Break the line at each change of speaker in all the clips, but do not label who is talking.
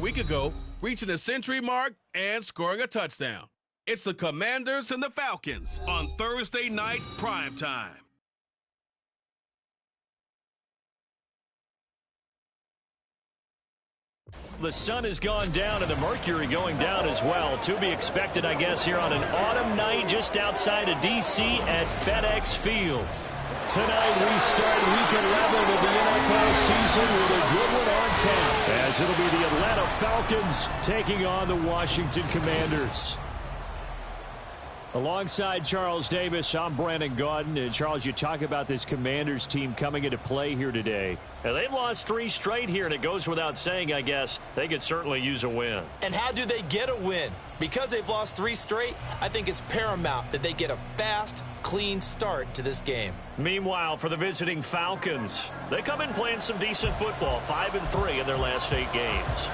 week ago, reaching the century mark and scoring a touchdown. It's the Commanders and the Falcons on Thursday night primetime.
The sun has gone down and the mercury going down as well. To be expected, I guess, here on an autumn night just outside of D.C. at FedEx Field. Tonight we start week 11 of the NFL season with a good one on tap, as it'll be the Atlanta Falcons taking on the Washington Commanders. Alongside Charles Davis, I'm Brandon Gaudin. And Charles, you talk about this Commanders team coming into play here today. Now, they've lost 3 straight here, and it goes without saying, I guess, they could certainly use a win.
And how do they get a win? Because they've lost 3 straight, I think it's paramount that they get a fast, clean start to this game.
Meanwhile, for the visiting Falcons, they come in playing some decent football, 5-3 in their last 8 games.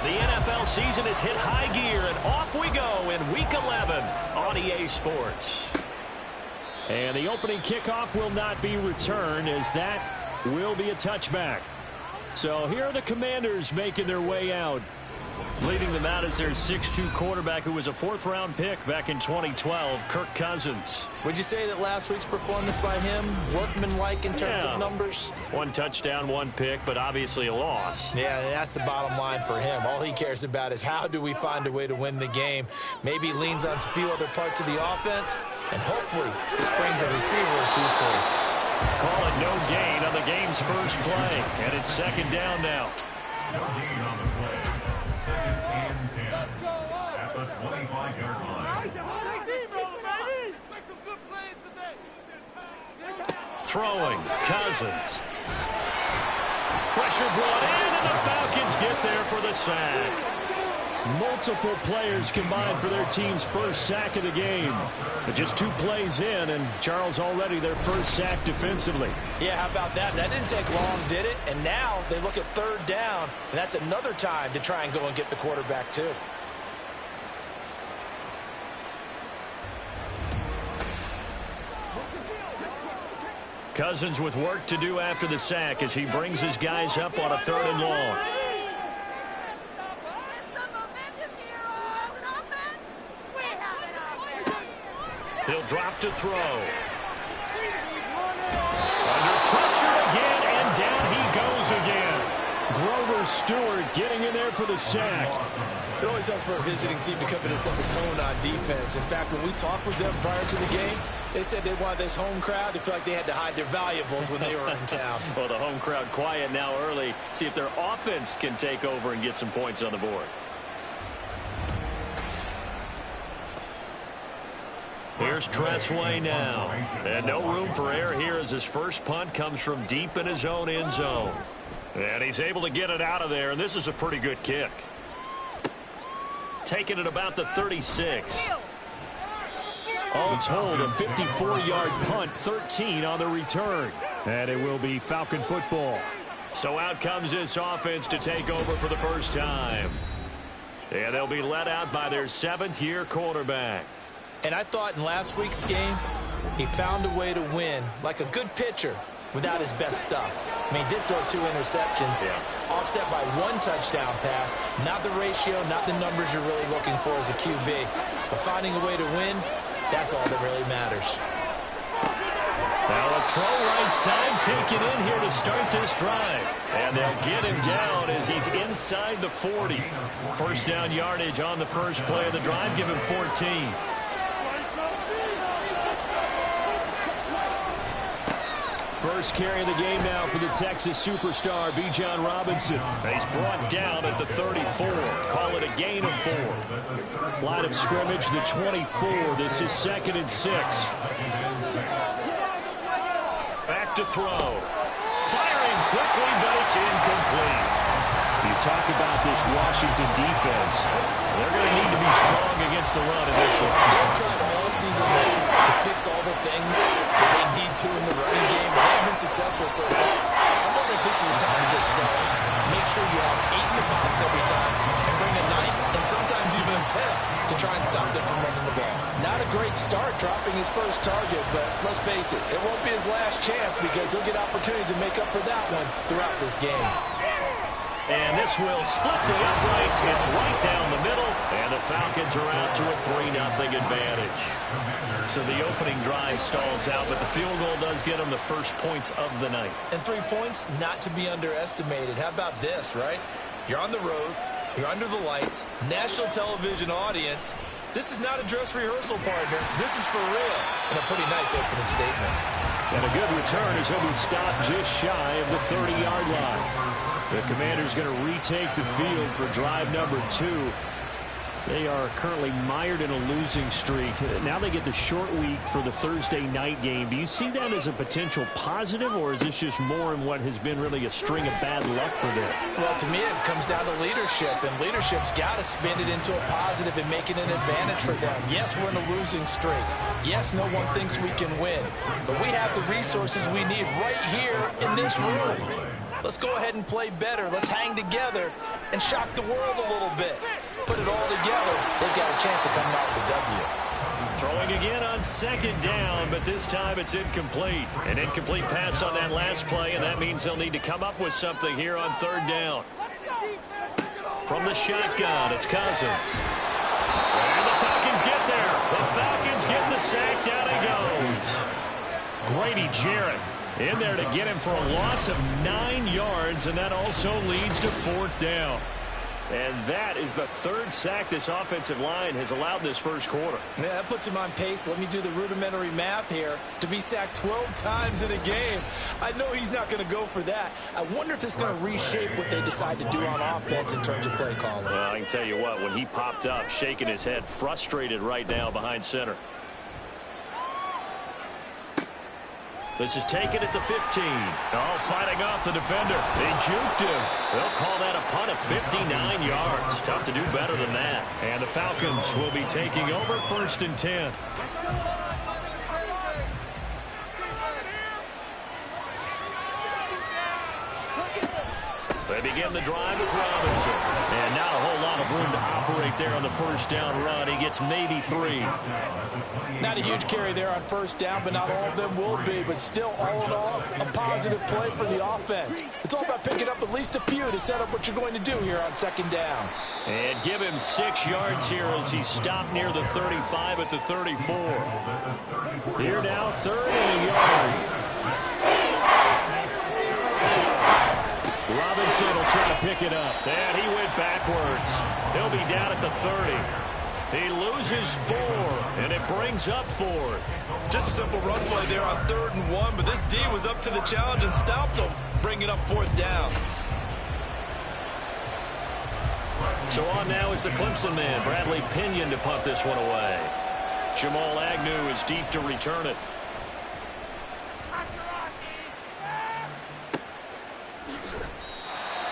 The NFL season has hit high gear, and off we go in Week 11 on EA Sports. And the opening kickoff will not be returned, as that will be a touchback. So here are the Commanders making their way out. Leading them out is their 6'2 quarterback who was a 4th-round pick back in 2012, Kirk Cousins.
Would you say that last week's performance by him, workmanlike in terms of numbers?
1 touchdown, 1 pick, but obviously a loss.
Yeah, that's the bottom line for him. All he cares about is how do we find a way to win the game. Maybe he leans on a few other parts of the offense, and hopefully springs a receiver or 2 free.
Call it no gain on the game's first play, and it's 2nd down now.
No gain on the play. 2nd and 10 at the 25-yard line.
Throwing, Cousins. Pressure brought in, and the Falcons get there for the sack. Multiple players combined for their team's first sack of the game. But just 2 plays in, and Charles already their first sack defensively.
Yeah, how about that? That didn't take long, did it? And now they look at 3rd down, and that's another time to try and go and get the quarterback too.
Cousins with work to do after the sack as he brings his guys up on a 3rd and long. He'll drop to throw. Under pressure again, and down he goes again. Grover Stewart getting in there for the sack.
It always helps for a visiting team to come in and set the tone on defense. In fact, when we talked with them prior to the game, they said they wanted this home crowd to feel like they had to hide their valuables when they were in town.
Well, the home crowd quiet now early. See if their offense can take over and get some points on the board. Here's Tressway now. And no room for error here as his first punt comes from deep in his own end zone. And he's able to get it out of there, and this is a pretty good kick. Taking it about the 36. All told, a 54-yard punt, 13 on the return. And it will be Falcon football. So out comes this offense to take over for the first time. And they'll be let out by their 7th-year quarterback.
And I thought in last week's game, he found a way to win, like a good pitcher, without his best stuff. I mean, he did throw 2 interceptions, offset by 1 touchdown pass. Not the ratio, not the numbers you're really looking for as a QB. But finding a way to win, that's all that really matters.
Now a throw right side taken in here to start this drive. And they'll get him down as he's inside the 40. First down yardage on the first play of the drive, give him 14. First carry of the game now for the Texas superstar, Bijan Robinson. He's brought down at the 34. Call it a gain of 4. Line of scrimmage, the 24. This is 2nd and 6. Back to throw. Firing quickly, but it's incomplete. You talk about this Washington defense. They're going to need to be strong against the run in this one.
They've tried all season long to fix all the things that they need to in the running game, but they haven't been successful so far. I'm willing wonder if this is a time to just sell it. Make sure you have 8 in the box every time and bring a 9th and sometimes even a 10th to try and stop them from running the ball.
Not a great start dropping his first target, but let's face it, it won't be his last chance because he'll get opportunities to make up for that one throughout this game.
And this will split the uprights. It's right down the middle, and the Falcons are out to a 3-0 advantage. So the opening drive stalls out, but the field goal does get them the first points of the night.
And 3 points, not to be underestimated. How about this, right? You're on the road. You're under the lights. National television audience. This is not a dress rehearsal, partner. This is for real. And a pretty nice opening statement.
And a good return as he'll be stopped just shy of the 30-yard line. The Commanders going to retake the field for drive number 2. They are currently mired in a losing streak. Now they get the short week for the Thursday night game. Do you see that as a potential positive, or is this just more in what has been really a string of bad luck for them?
Well, to me, it comes down to leadership, and leadership's got to spin it into a positive and make it an advantage for them. Yes, we're in a losing streak. Yes, no one thinks we can win, but we have the resources we need right here in this room. Let's go ahead and play better. Let's hang together and shock the world a little bit. Put it all together, they've got a chance of coming out with a W.
Throwing again on 2nd down, but this time it's incomplete. An incomplete pass on that last play, and that means they'll need to come up with something here on 3rd down. From the shotgun, it's Cousins. And the Falcons get there. The Falcons get the sack. Down he goes. Grady Jarrett in there to get him for a loss of 9 yards, and that also leads to 4th down. And that is the 3rd sack this offensive line has allowed this first quarter.
Yeah, that puts him on pace. Let me do the rudimentary math here. To be sacked 12 times in a game, I know he's not going to go for that. I wonder if it's going to reshape what they decide to do on offense in terms of play calling.
Well, I can tell you what, when he popped up, shaking his head, frustrated right now behind center. This is taken at the 15. Oh, fighting off the defender. They juked him. They'll call that a punt of 59 yards. Tough to do better than that. And the Falcons will be taking over 1st and 10. They begin the drive with Robinson. And not a whole lot of room to operate there on the 1st down run. He gets maybe 3.
Not a huge carry there on 1st down, but not all of them will be. But still, all in all, a positive play for the offense. It's all about picking up at least a few to set up what you're going to do here on 2nd down.
And give him 6 yards here as he stopped near the 35 at the 34. Here now, 3rd and a yard. Robinson will try to pick it up. And he went backwards. He'll be down at the 30. He loses 4, and it brings up 4th.
Just a simple run play there on 3rd and 1, but this D was up to the challenge and stopped him, bringing up 4th down.
So on now is the Clemson man, Bradley Pinion, to punt this one away. Jamal Agnew is deep to return it.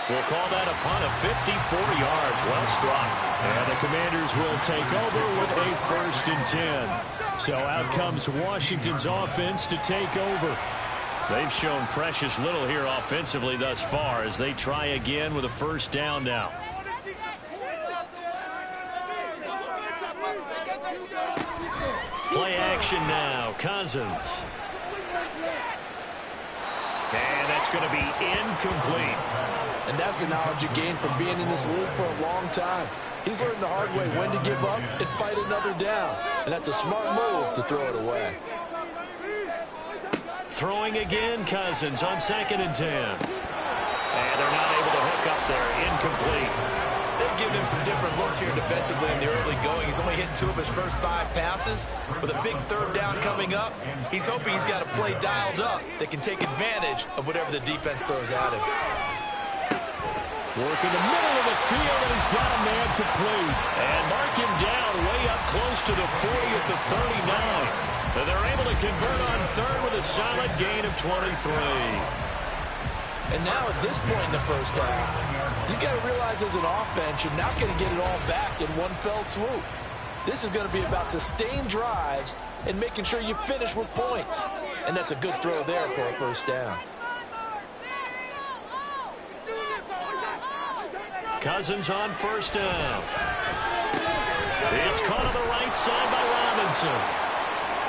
We'll call that a punt of 54 yards. Well struck. And the Commanders will take over with a 1st and 10. So out comes Washington's offense to take over. They've shown precious little here offensively thus far as they try again with a 1st down now. Play action now. Cousins. And that's going to be incomplete.
And that's the knowledge you gain from being in this league for a long time. He's learned the hard way when to give up and fight another down. And that's a smart move to throw it away.
Throwing again, Cousins on 2nd and 10. And they're not able to hook up there. Incomplete.
They've given him some different looks here defensively in the early going. He's only hit 2 of his first 5 passes. With a big 3rd down coming up, he's hoping he's got a play dialed up that can take advantage of whatever the defense throws at him.
Working the middle of the field, and he's got a man complete. And mark him down way up close to the 40 at the 39. And they're able to convert on 3rd with a solid gain of 23.
And now at this point in the first half, you got to realize as an offense, you're not going to get it all back in one fell swoop. This is going to be about sustained drives and making sure you finish with points. And that's a good throw there for a 1st down.
Cousins on first down. It's caught on the right side by Robinson.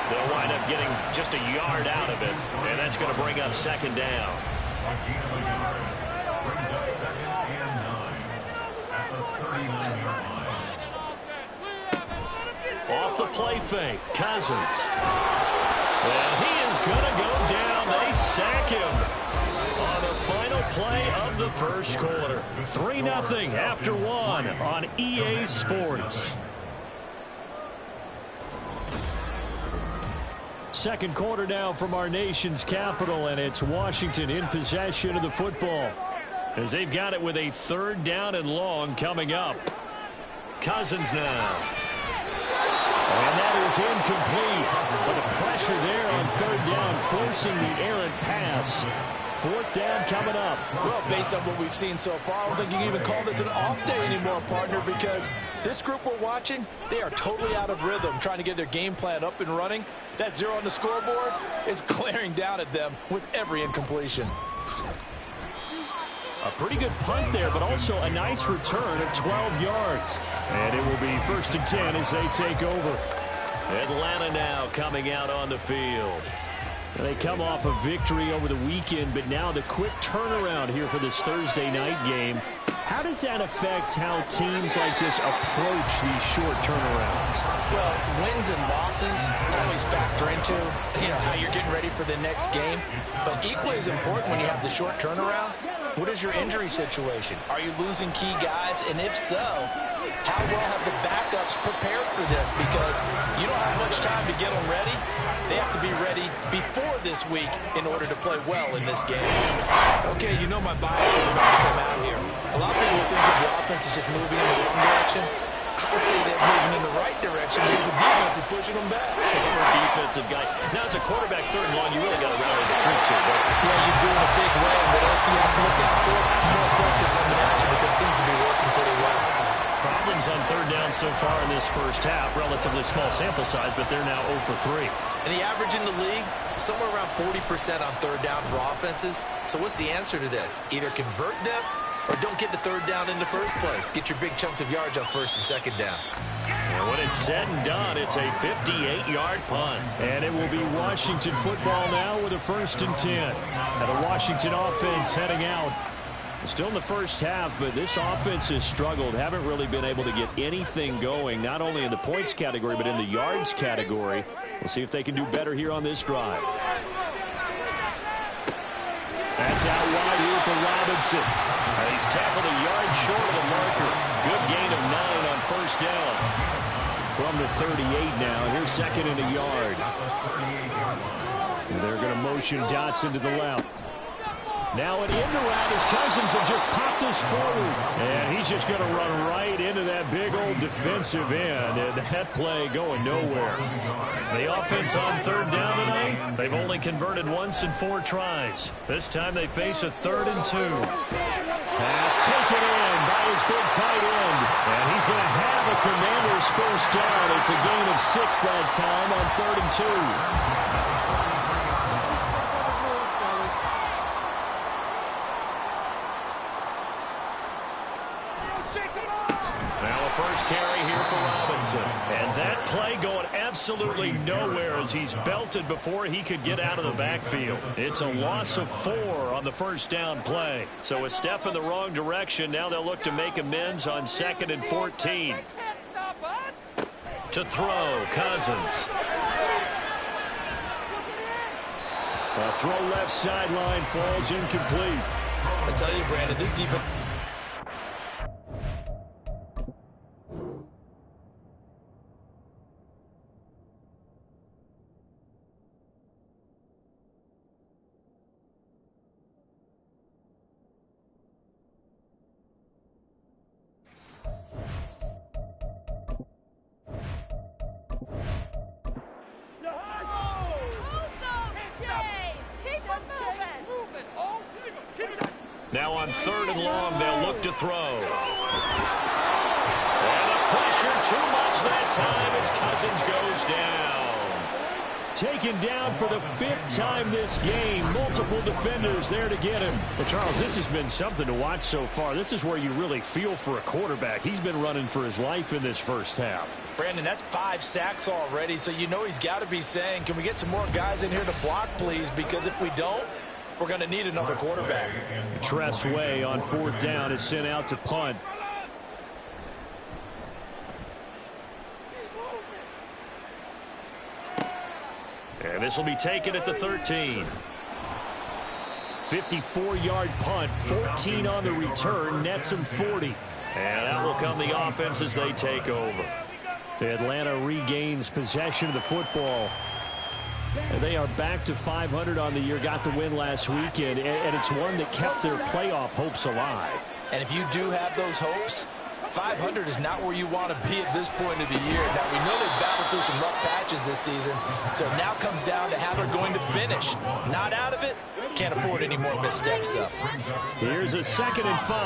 They'll wind up getting just a yard out of it, and that's going to bring up second down.
A gain of a yard brings up 2nd and 9 at the 39-yard line.
Off the play fake, Cousins. And he is going to go down. They sack him on the final play of the first quarter. 3-0 after 1 on EA Sports. Second quarter now from our nation's capital, and it's Washington in possession of the football as they've got it with a 3rd down and long coming up. Cousins now. And that is incomplete. But the pressure there on 3rd down, forcing the errant pass. 4th down coming up.
Well, based on what we've seen so far, I don't think you can even call this an off day anymore, partner, because this group we're watching, they are totally out of rhythm, trying to get their game plan up and running. That 0 on the scoreboard is glaring down at them with every incompletion.
A pretty good punt there, but also a nice return of 12 yards. And it will be 1st and 10 as they take over. Atlanta now coming out on the field. They come off a victory over the weekend, but now the quick turnaround here for this Thursday night game. How does that affect how teams like this approach these short turnarounds?
Well, wins and losses always factor into, how you're getting ready for the next game. But equally as important when you have the short turnaround, what is your injury situation? Are you losing key guys? And if so, how well have the backups prepared for this? Because you don't have much time to get them ready. They have to be ready before this week in order to play well in this game. Okay, my bias is about to come out here. A lot of people think that the offense is just moving in the wrong direction. I would say they're moving in the right direction because the defense is pushing them back.
Former defensive guy. Now, as a quarterback, 3rd and long, you really got to rally the troops here, don't you?
Yeah, you do in a big way. What else do you have to look out for? More pressure coming at you because it seems to be working pretty well.
Problems on 3rd down so far in this first half. Relatively small sample size, but they're now 0 for 3.
And the average in the league, somewhere around 40% on 3rd down for offenses. So what's the answer to this? Either convert them or don't get the 3rd down in the first place. Get your big chunks of yards on 1st and 2nd down.
And when it's said and done, it's a 58-yard punt. And it will be Washington football now with a 1st and 10. And the Washington offense heading out. Still in the first half, but this offense has struggled. Haven't really been able to get anything going, not only in the points category, but in the yards category. We'll see if they can do better here on this drive. That's out wide here for Robinson. And he's tackled a yard short of the marker. Good gain of 9 on 1st down. From the 38 now. Here's 2nd and a yard. And they're going to motion Dotson to the left. Now an end around as Cousins have just popped this forward. And he's just going to run right into that big old defensive end. And that play going nowhere. The offense on 3rd down tonight, they've only converted once in 4 tries. This time they face a 3rd and 2. Pass taken in by his big tight end. And he's going to have a Commanders 1st down. It's a gain of 6 that time on 3rd and 2. First carry here for Robinson. And that play going absolutely nowhere as he's belted before he could get out of the backfield. It's a loss of 4 on the 1st down play. So a step in the wrong direction. Now they'll look to make amends on 2nd and 14. To throw, Cousins. A throw left sideline falls incomplete.
I tell you, Brandon, this defense...
Now on 3rd and long, they'll look to throw. And the pressure too much that time as Cousins goes down. taken down for the 5th time this game. Multiple defenders there to get him. Well, Charles, this has been something to watch so far. This is where you really feel for a quarterback. He's been running for his life in this first half.
Brandon, that's 5 sacks already, so you know he's got to be saying, can we get some more guys in here to block, please? Because if we don't, we're going to need another quarterback.
Tress Way on 4th down is sent out to punt. And this will be taken at the 13. 54-yard punt, 14 on the return, nets him 40. And out will come the offense as they take over. Atlanta regains possession of the football. And they are back to 500 on the year, got the win last weekend, and it's one that kept their playoff hopes alive.
And if you do have those hopes, 500 is not where you want to be at this point of the year. Now, we know they've battled through some rough patches this season, so it now comes down to how they're going to finish. Not out of it. Can't afford any more missteps, though.
Here's a 2nd and 5.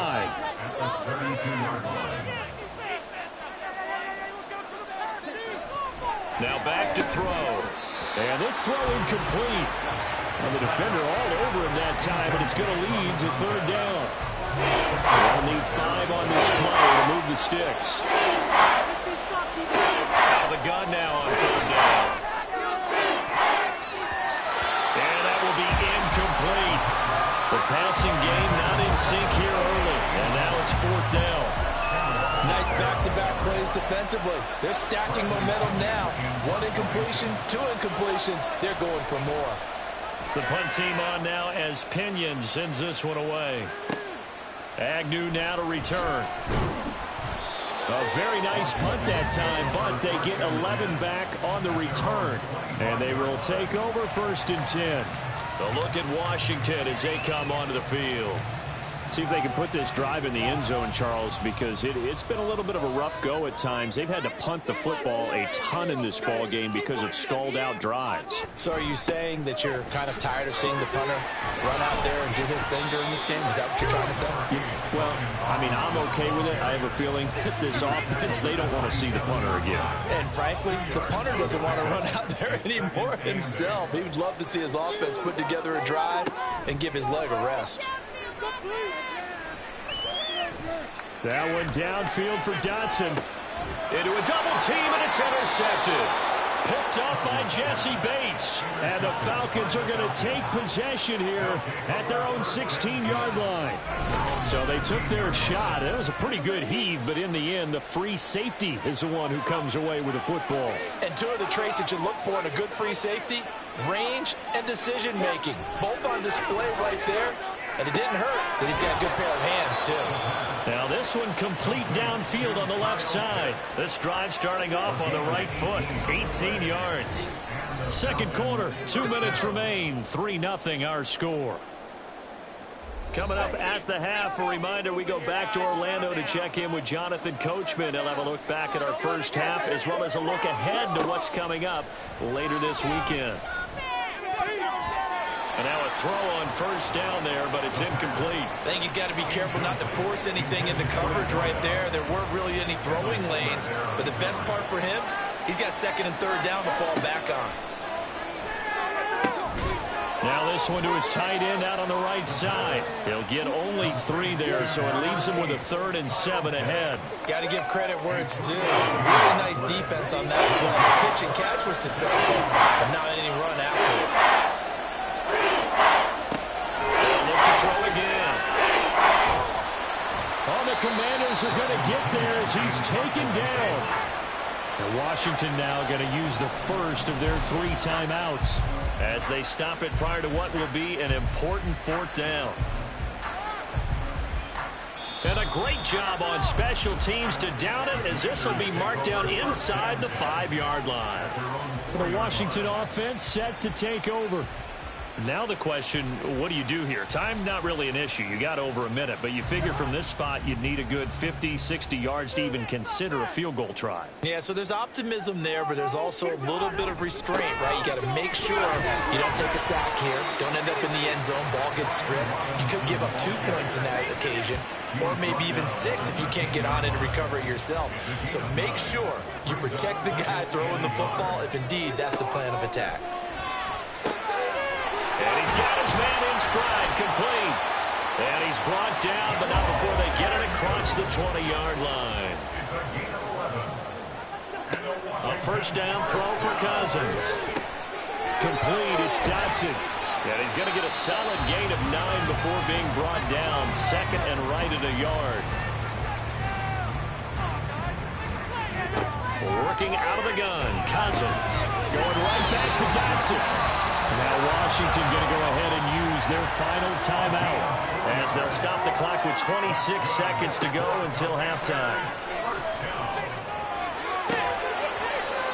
Now back to throw. And this throw incomplete. And the defender all over him that time, but it's going to lead to 3rd down. They'll need 5 on this play to move the sticks. Out of the gun now on 3rd down. And that will be incomplete. The passing game not in sync here early. And now it's 4th down.
Nice back-to-back plays defensively. They're stacking momentum now. 1 incompletion, 2 incompletion. They're going for more.
The punt team on now as Pinion sends this one away. Agnew now to return. A very nice punt that time, but they get 11 back on the return. And they will take over 1st and 10. A look at Washington as they come onto the field. See if they can put this drive in the end zone, Charles, because it's been a little bit of a rough go at times. They've had to punt the football a ton in this ball game because of stalled-out drives.
So are you saying that you're kind of tired of seeing the punter run out there and do his thing during this game? Is that what you're trying to say?
Well, I mean, I'm okay with it. I have a feeling that this offense, they don't want to see the punter again.
And frankly, the punter doesn't want to run out there anymore himself. He would love to see his offense put together a drive and give his leg a rest.
That one downfield for Dotson. Into a double team, and it's intercepted. Picked up by Jesse Bates. And the Falcons are going to take possession here at their own 16-yard line. So they took their shot. It was a pretty good heave, but in the end, the free safety is the one who comes away with the football.
And 2 of the traits that you look for in a good free safety, range and decision-making. Both on display right there. And it didn't hurt that he's got a good pair of hands, too.
Now this one complete downfield on the left side. This drive starting off on the right foot. 18 yards. 2nd quarter, 2 minutes remain. 3-0 our score. Coming up at the half, a reminder, we go back to Orlando to check in with Jonathan Coachman. He'll have a look back at our first half as well as a look ahead to what's coming up later this weekend. And now a throw on 1st down there, but it's incomplete.
I think he's got to be careful not to force anything into coverage right there. There weren't really any throwing lanes, but the best part for him, he's got 2nd and 3rd down to fall back on.
Now this one to his tight end out on the right side. He'll get only 3 there, so it leaves him with a 3rd and 7 ahead.
Got to give credit where it's due. Really nice defense on that play. The pitch and catch was successful, but not any run after it.
Commanders are going to get there as he's taken down. And Washington now going to use the first of their 3 timeouts as they stop it prior to what will be an important 4th down. And a great job on special teams to down it as this will be marked down inside the 5-yard line. The Washington offense set to take over. Now the question, what do you do here? Time not really an issue. You got over a minute, but you figure from this spot you'd need a good 50, 60 yards to even consider a field goal try.
Yeah, so there's optimism there, but there's also a little bit of restraint, right? You got to make sure you don't take a sack here. Don't end up in the end zone. Ball gets stripped. You could give up 2 points in that occasion, or maybe even 6 if you can't get on it and recover it yourself. So make sure you protect the guy throwing the football if indeed that's the plan of attack.
incomplete. And he's brought down, but not before they get it across the 20-yard line.
It's a gain of 11.
A first down throw for Cousins. Complete, it's Dotson. And he's going to get a solid gain of 9 before being brought down. Second and right at a yard. Working out of the gun, Cousins. Going right back to Dotson. Now Washington going to go ahead and use their final timeout as they'll stop the clock with 26 seconds to go until halftime.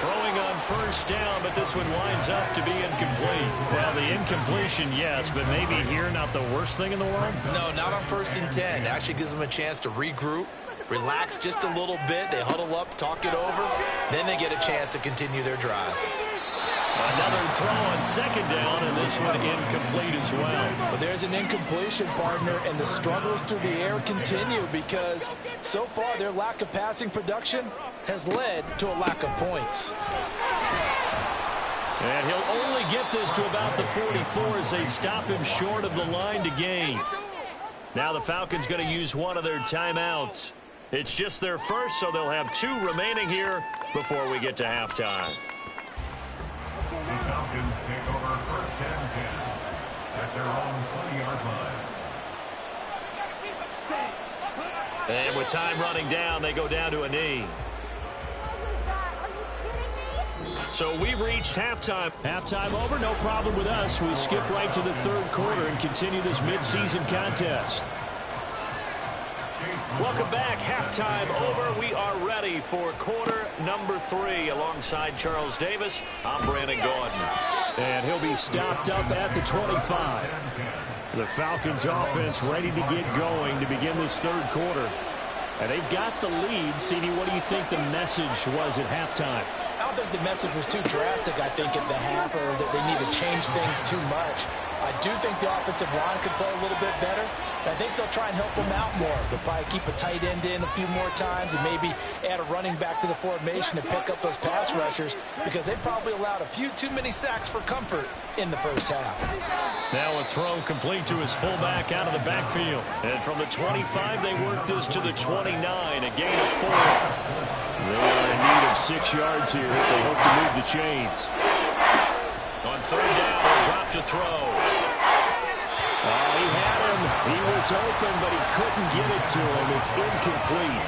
Throwing on first down, but this one winds up to be incomplete.
Well, the incompletion, yes, but maybe here not the worst thing in the world?
No, not on 1st and 10. Actually gives them a chance to regroup, relax just a little bit. They huddle up, talk it over. Then they get a chance to continue their drive.
Another throw on second down, and this one incomplete as well.
But there's an incompletion, partner, and the struggles through the air continue because so far their lack of passing production has led to a lack of points.
And he'll only get this to about the 44 as they stop him short of the line to gain. Now the Falcons going to use one of their timeouts. It's just their first, so they'll have 2 remaining here before we get to halftime.
The Falcons take over 1st and 10 at their own 20-yard line.
And with time running down, they go down to a knee. So we've reached halftime.
Halftime over, no problem with us. We skip right to the 3rd quarter and continue this midseason contest.
Welcome back. Halftime over. We are ready for quarter number 3. Alongside Charles Davis, I'm Brandon Gordon.
And he'll be stopped up at the 25. The Falcons offense ready to get going to begin this 3rd quarter. And they've got the lead. CD, what do you think the message was at halftime?
I don't think the message was too drastic, I think, at the half, or that they need to change things too much. I do think the offensive line could play a little bit better. I think they'll try and help them out more. They'll probably keep a tight end in a few more times and maybe add a running back to the formation to pick up those pass rushers because they probably allowed a few too many sacks for comfort in the first half.
Now a throw complete to his fullback out of the backfield. And from the 25, they work this to the 29, a gain of 4.
They are in need of 6 yards here if they hope to move the chains.
On 3rd down, they'll drop to throw.
He had him. He was open, but he couldn't get it to him. It's incomplete.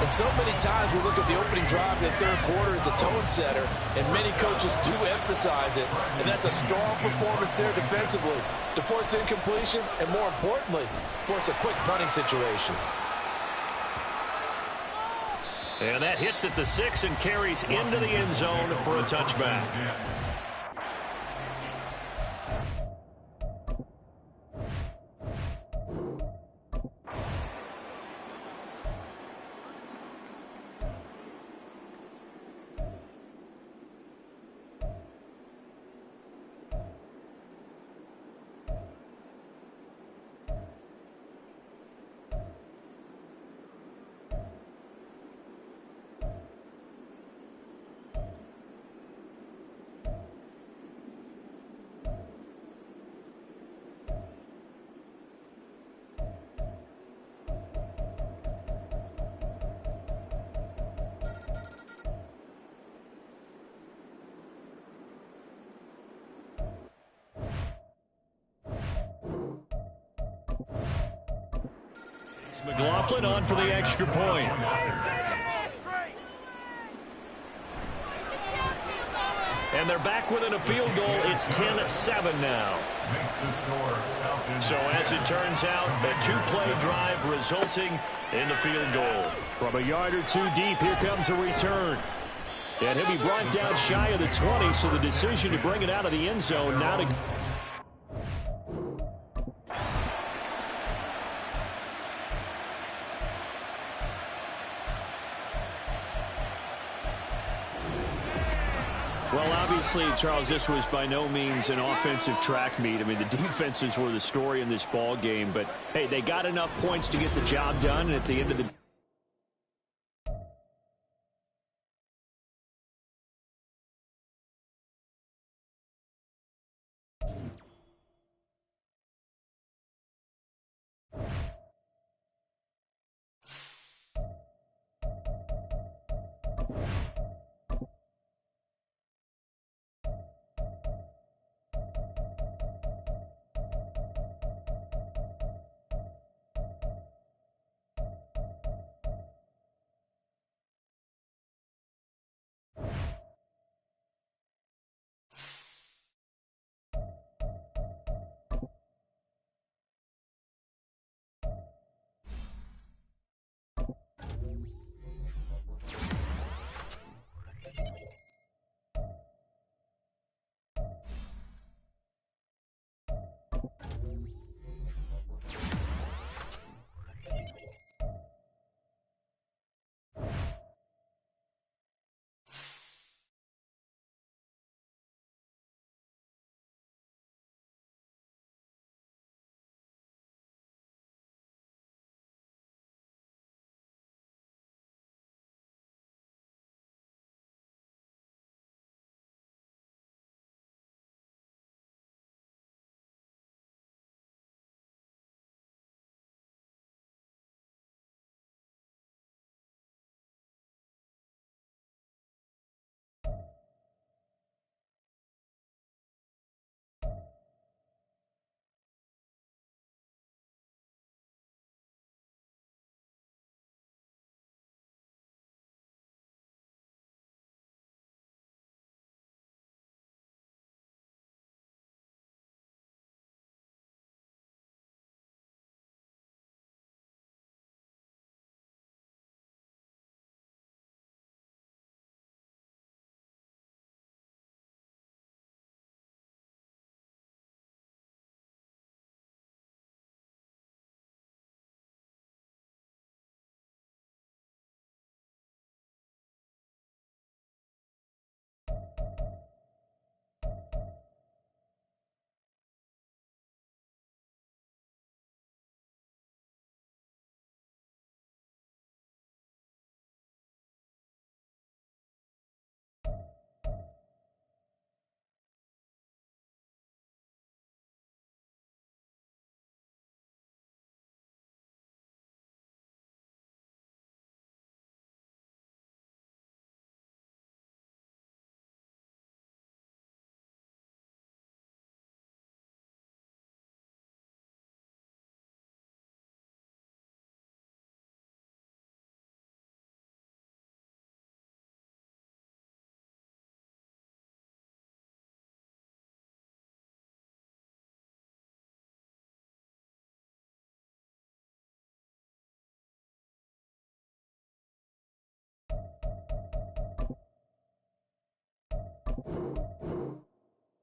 And so many times we look at the opening drive in the 3rd quarter as a tone setter, and many coaches do emphasize it. And that's a strong performance there defensively to force incompletion and, more importantly, force a quick punting situation.
And that hits at the 6 and carries into the end zone for a touchback. McLaughlin on for the extra point. And they're back within a field goal. It's 10-7 now. So as it turns out, a 2-play drive resulting in the field goal.
From a yard or 2 deep, here comes a return. And he'll be brought down shy of the 20, so the decision to bring it out of the end zone now to... Well, obviously, Charles, this was by no means an offensive track meet. I mean, the defenses were the story in this ball game, but hey, they got enough points to get the job done, and at the end of the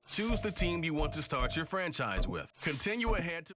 Choose the team you want to start your franchise with. Continue ahead to...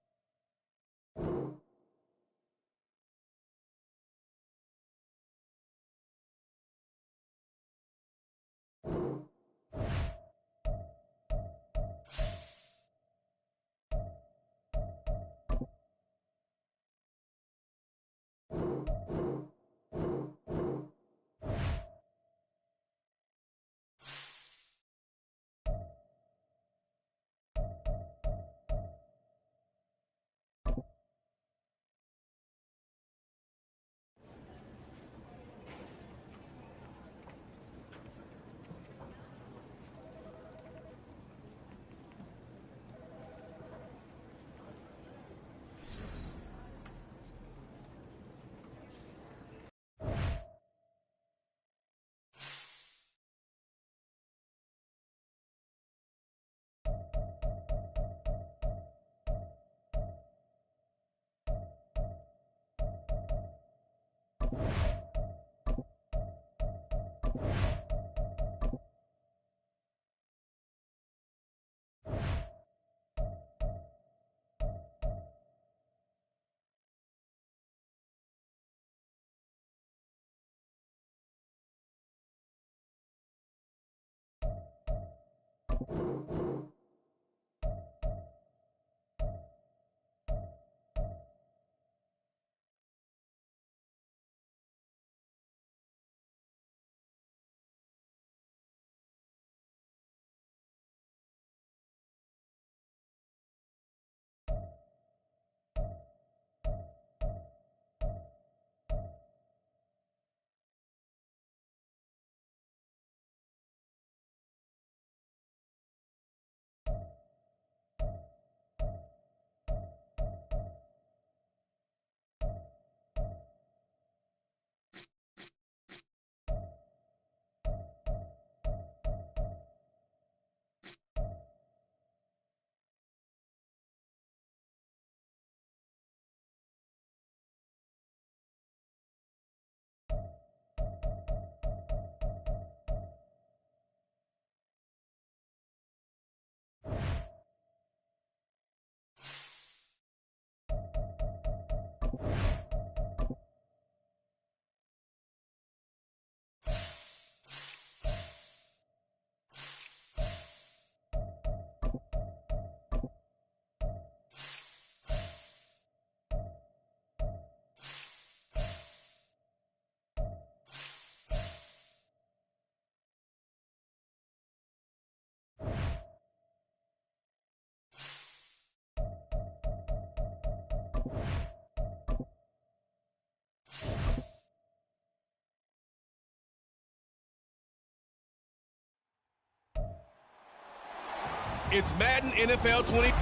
It's Madden NFL 20.
The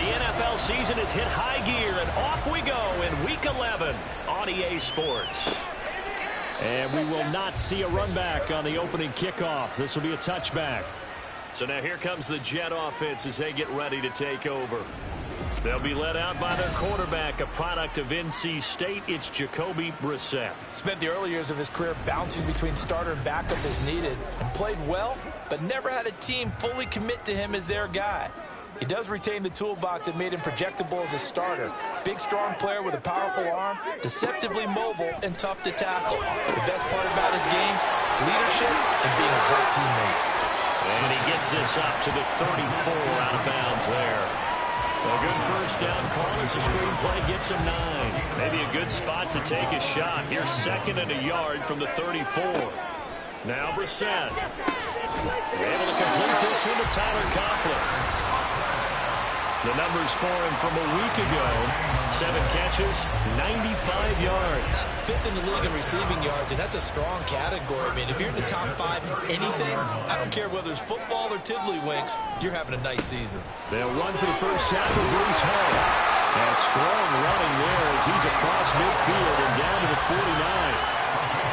NFL season has hit high gear, and off we go in Week 11 on EA Sports.
And we will not see a run back on the opening kickoff. This will be a touchback.
So now here comes the Jet offense as they get ready to take over. They'll be led out by their quarterback, a product of NC State. It's Jacoby Brissett.
Spent the early years of his career bouncing between starter and backup as needed, and played well, but never had a team fully commit to him as their guy. He does retain the toolbox that made him projectable as a starter. Big, strong player with a powerful arm, deceptively mobile, and tough to tackle. The best part about his game, leadership and being a great teammate.
And he gets this up to the 34 out of bounds there. A good first down call as the screenplay gets him 9. Maybe a good spot to take a shot. Here's 2nd and a yard from the 34. Now Brissett. Able to complete this one to Tyler Conklin. The numbers for him from a week ago. 7 catches, 95 yards.
5th in the league in receiving yards, and that's a strong category. I mean, if you're in the top 5 in anything, I don't care whether it's football or tiddlywinks, you're having a nice season.
They'll run for the first time with Breece Hall. And strong running there as he's across midfield and down to the 49.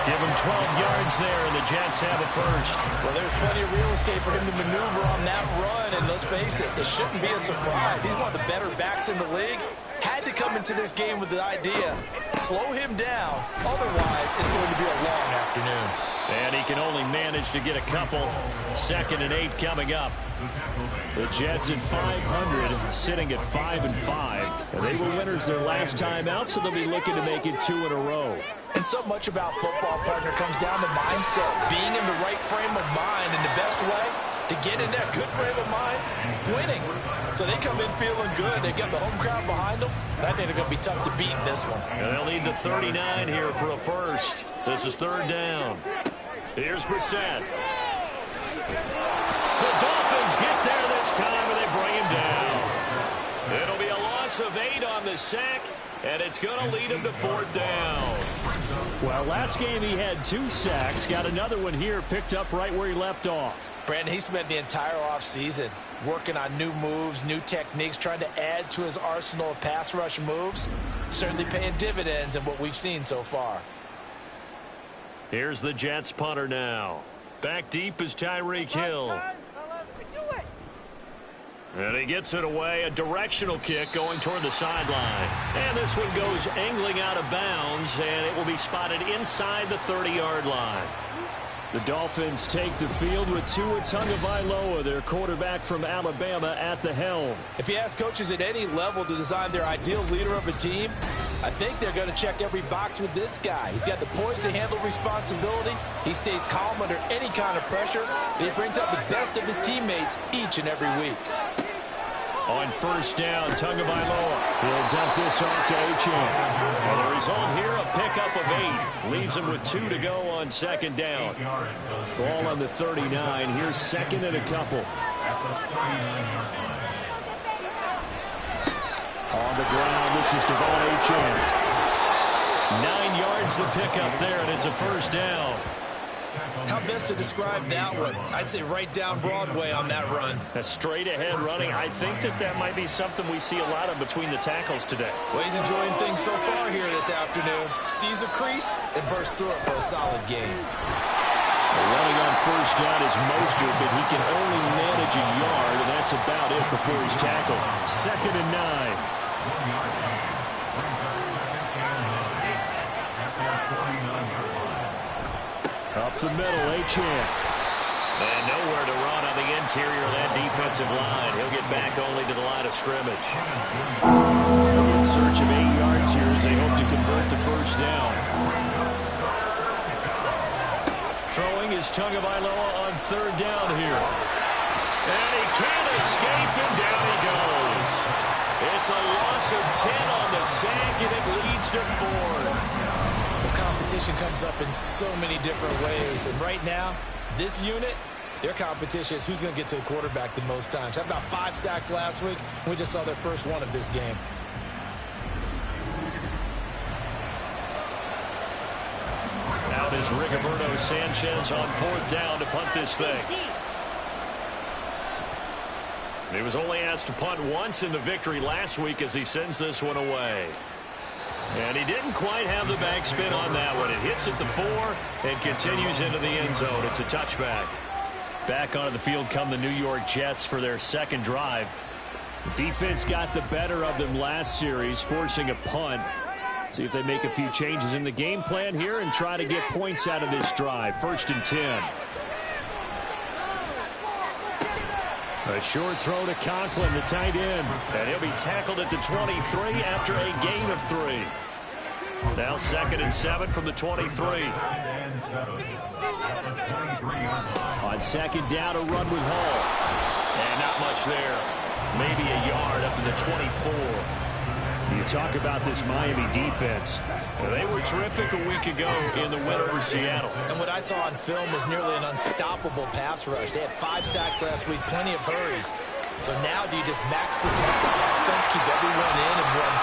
Give him 12 yards there, and the Jets have a first.
Well, there's plenty of real estate for him to maneuver on that run, and let's face it, it shouldn't be a surprise. He's one of the better backs in the league. Had to come into this game with the idea, slow him down, otherwise it's going to be a long afternoon.
And he can only manage to get a couple. 2nd and 8 coming up. The Jets at 500, sitting at 5-5. And they were winners their last time out, so they'll be looking to make it 2 in a row.
And so much about football, partner, comes down to mindset, being in the right frame of mind, and the best way to get in that good frame of mind, winning. So they come in feeling good. They've got the home crowd behind them. And I think they're going to be tough to beat in this one.
And they'll need the 39 here for a first. This is 3rd down. Here's Brissett. The Dolphins get there this time, and they bring him down. It'll be a loss of 8 on the sack, and it's going to lead him to 4th down. Well, last game he had 2 sacks. Got another one here, picked up right where he left off.
Brandon, he spent the entire offseason working on new moves, new techniques, trying to add to his arsenal of pass rush moves. Certainly paying dividends in what we've seen so far.
Here's the Jets punter now. Back deep is Tyreek Hill. And he gets it away. A directional kick going toward the sideline. And this one goes angling out of bounds, and it will be spotted inside the 30-yard line. The Dolphins take the field with Tua Tagovailoa, their quarterback from Alabama, at the helm.
If you ask coaches at any level to design their ideal leader of a team, I think they're going to check every box with this guy. He's got the poise to handle responsibility. He stays calm under any kind of pressure, and he brings out the best of his teammates each and every week.
On 1st down, Tagovailoa. He'll dump this off to Achane. And the result here, a pickup of 8. Leaves him with 2 to go on 2nd down. Ball on the 39. Here's 2nd and a couple. On the ground, this is Devon Achane. 9 yards the pickup there, and it's a 1st down.
How best to describe that one? I'd say right down Broadway on that run.
A straight-ahead running. I think that might be something we see a lot of between the tackles today.
Well, he's enjoying things so far here this afternoon. Sees a crease and bursts through it for a solid game.
Running on 1st down is Mostert, but he can only manage a yard, and that's about it before he's tackled. 2nd and 9. Up the middle, Achane. And nowhere to run on the interior of that defensive line. He'll get back only to the line of scrimmage. In search of 8 yards here as they hope to convert the 1st down. Throwing is Tagovailoa on 3rd down here. And he can't escape, and down he goes. It's a loss of 10 on the sack, and it leads to 4th.
Competition comes up in so many different ways, and right now this unit, their competition is who's going to get to the quarterback the most times. Had about 5 sacks last week, and we just saw their first one of this game.
Out is Rigoberto Sanchez on 4th down to punt this thing. He was only asked to punt once in the victory last week as he sends this one away. And he didn't quite have the backspin on that one. It hits at the 4 and continues into the end zone. It's a touchback. Back onto the field come the New York Jets for their 2nd drive. Defense got the better of them last series, forcing a punt. See if they make a few changes in the game plan here and try to get points out of this drive. 1st and 10. A short throw to Conklin, the tight end. And he'll be tackled at the 23 after a gain of 3. Now 2nd and 7 from the 23. On 2nd down, a run with Hall. And not much there. Maybe a yard up to the 24. You talk about this Miami defense. They were terrific a week ago in the win over Seattle.
And what I saw on film was nearly an unstoppable pass rush. They had 5 sacks last week, plenty of hurries. So now do you just max protect the offense, keep everyone in, and run,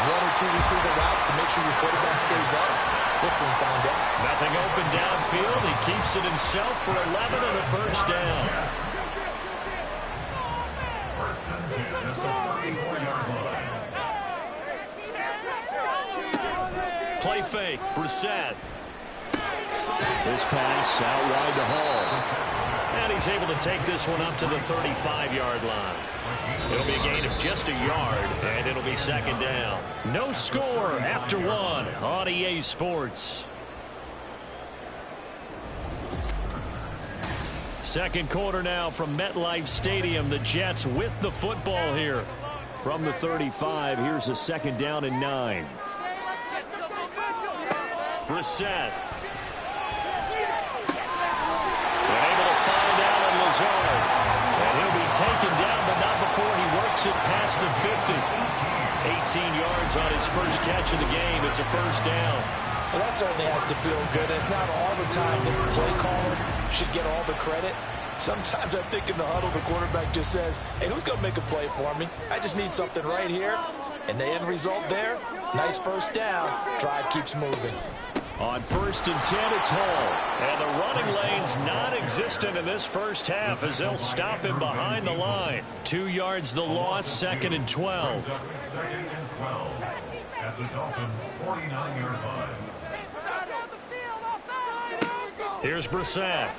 1 or 2 receiver routes to make sure your quarterback stays up? We'll soon find out.
Nothing open downfield. He keeps it himself for 11 and a 1st down. Play fake. Brissett. This pass out wide to Hall.
And he's able to take this one up to the 35-yard line. It'll be a gain of just a yard, and it'll be second down. No score after one on EA Sports. Second quarter now from MetLife Stadium. The Jets with the football here. From the 35, here's a second down and 9. Brissett. Lazard. And he'll be taken down, but not before he works it past the 50. 18 yards on his first catch of the game. It's a first down.
Well, that certainly has to feel good. It's not all the time that the play caller should get all the credit. Sometimes I think in the huddle, the quarterback just says, hey, who's going to make a play for me? I just need something right here. And the end result there, nice first down. Drive keeps moving.
On 1st and 10, it's Hall. And the running lane's non-existent in this first half as they'll stop him behind the line. 2 yards the loss, 2nd and 12.
2nd and 12 at the Dolphins' 49-yard line.
Here's Brissett.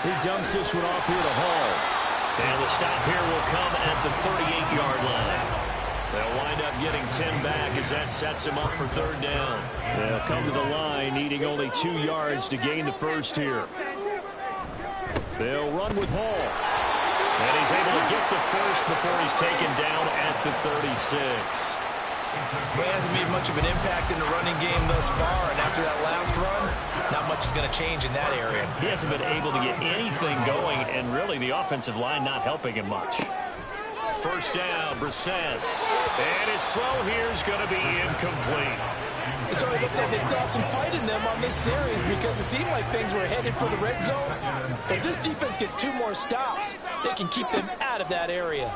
He dumps this one off here to Hall. And the stop here will come at the 38-yard line. They'll wind up getting 10 back as that sets him up for third down. They'll come to the line needing only 2 yards to gain the first here. They'll run with Hall. And he's able to get the first before he's taken down at the 36.
He hasn't made much of an impact in the running game thus far, and after that last run, not much is going to change in that area.
He hasn't been able to get anything going, and really the offensive line not helping him much. First down, Brissett. And his throw here is going to be incomplete.
So it looks like they still have some fight in them on this series because it seemed like things were headed for the red zone. But if this defense gets 2 more stops, they can keep them out of that area.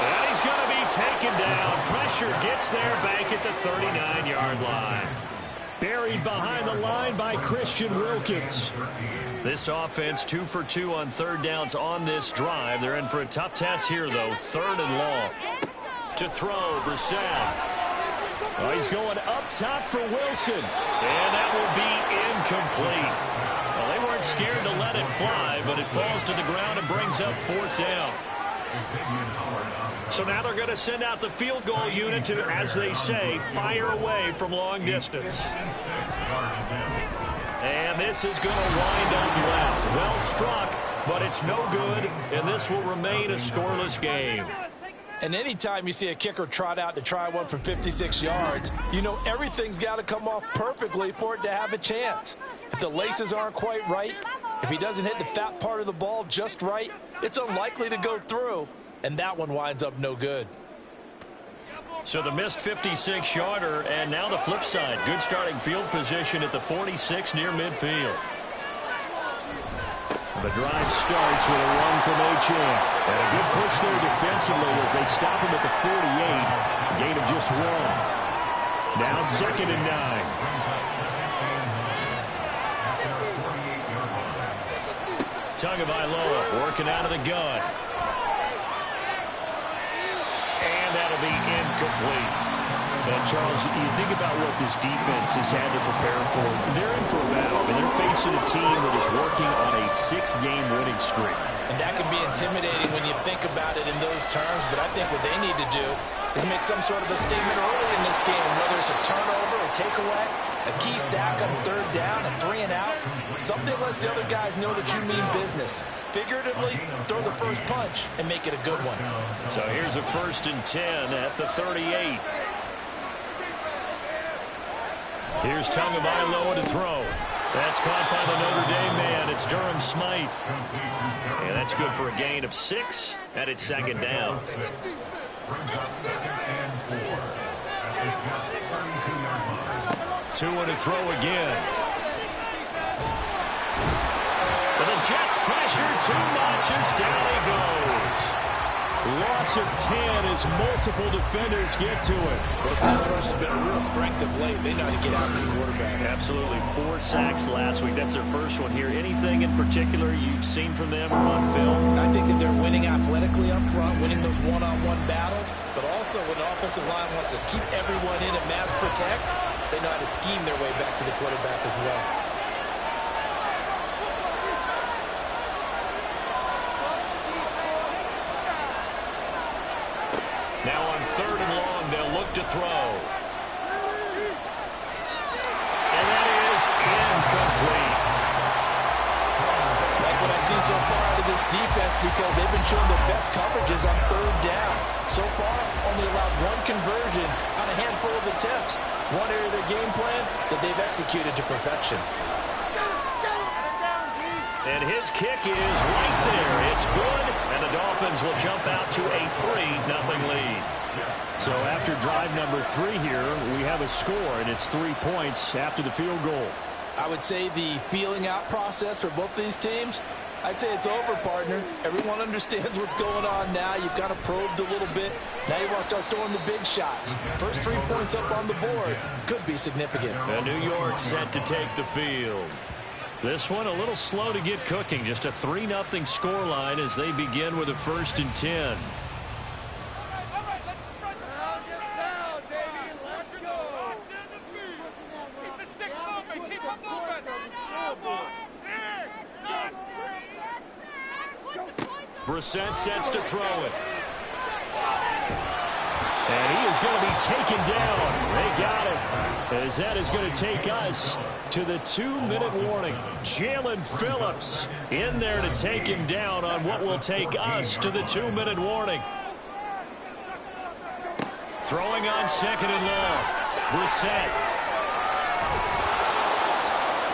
And he's going to be taken down. Pressure gets there back at the 39-yard line. Buried behind the line by Christian Wilkins. This offense 2 for 2 on third downs on this drive. They're in for a tough test here, though. 3rd and long. To throw, Brissett. Oh, he's going up top for Wilson. And that will be incomplete. Well, they weren't scared to let it fly, but it falls to the ground and brings up 4th down. So now they're going to send out the field goal unit to, as they say, fire away from long distance. And this is going to wind up left. Well struck, but it's no good, and this will remain a scoreless game.
And anytime you see a kicker trot out to try one from 56 yards, you know everything's got to come off perfectly for it to have a chance. If the laces aren't quite right, if he doesn't hit the fat part of the ball just right, it's unlikely to go through, and that one winds up no good.
So the missed 56-yarder, and now the flip side. Good starting field position at the 46 near midfield. The drive starts with a run from Achane. And a good push there defensively as they stop him at the 48. Gain of just 1. Now 2nd and 9. Tagovailoa working out of the gun. And that'll be incomplete. And, Charles, you think about what this defense has had to prepare for. They're in for a battle. I mean, they're facing a team that is working on a 6-game winning streak.
And that can be intimidating when you think about it in those terms, but I think what they need to do is make some sort of a statement early in this game, whether it's a turnover, a takeaway, a key sack on 3rd down, a 3 and out. Something lets the other guys know that you mean business. Figuratively, throw the first punch and make it a good one.
So here's a 1st and 10 at the 38. Here's Tagovailoa to throw. That's caught by the Notre Dame man. It's Durham Smythe. And that's good for a gain of 6, and it's 2nd down. 2 to throw again. But the Jets pressure too much as down he goes. Loss of 10 as multiple defenders get to it.
Well, pass rush has been a real strength of late. They know how to get after the quarterback.
Absolutely. 4 sacks last week. That's their first one here. Anything in particular you've seen from them or on film?
I think that they're winning athletically up front, winning those one-on-one battles, but also when the offensive line wants to keep everyone in and mass protect, they know how to scheme their way back to the quarterback as well.
Now on 3rd and long, they'll look to throw. And that is incomplete.
Like what I've seen so far out of this defense, because they've been showing their best coverages on 3rd down. So far, only allowed 1 conversion on a handful of attempts. One area of their game plan that they've executed to perfection.
And his kick is right there. It's good, and the Dolphins will jump out to a 3-0 lead.
So after drive number 3 here, we have a score, and it's 3 points after the field goal.
I would say the feeling out process for both these teams, I'd say it's over, partner. Everyone understands what's going on now. You've kind of probed a little bit. Now you want to start throwing the big shots. First 3 points up on the board could be significant.
And New York set to take the field. This one a little slow to get cooking. Just a 3-0 scoreline as they begin with a 1st and 10. Brissett sets to throw it.
And he is going to be taken down. They got it. As that is going to take us to the 2-minute warning. Jalen Phillips in there to take him down on what will take us to the 2-minute warning.
Throwing on 2nd and long. Brissett.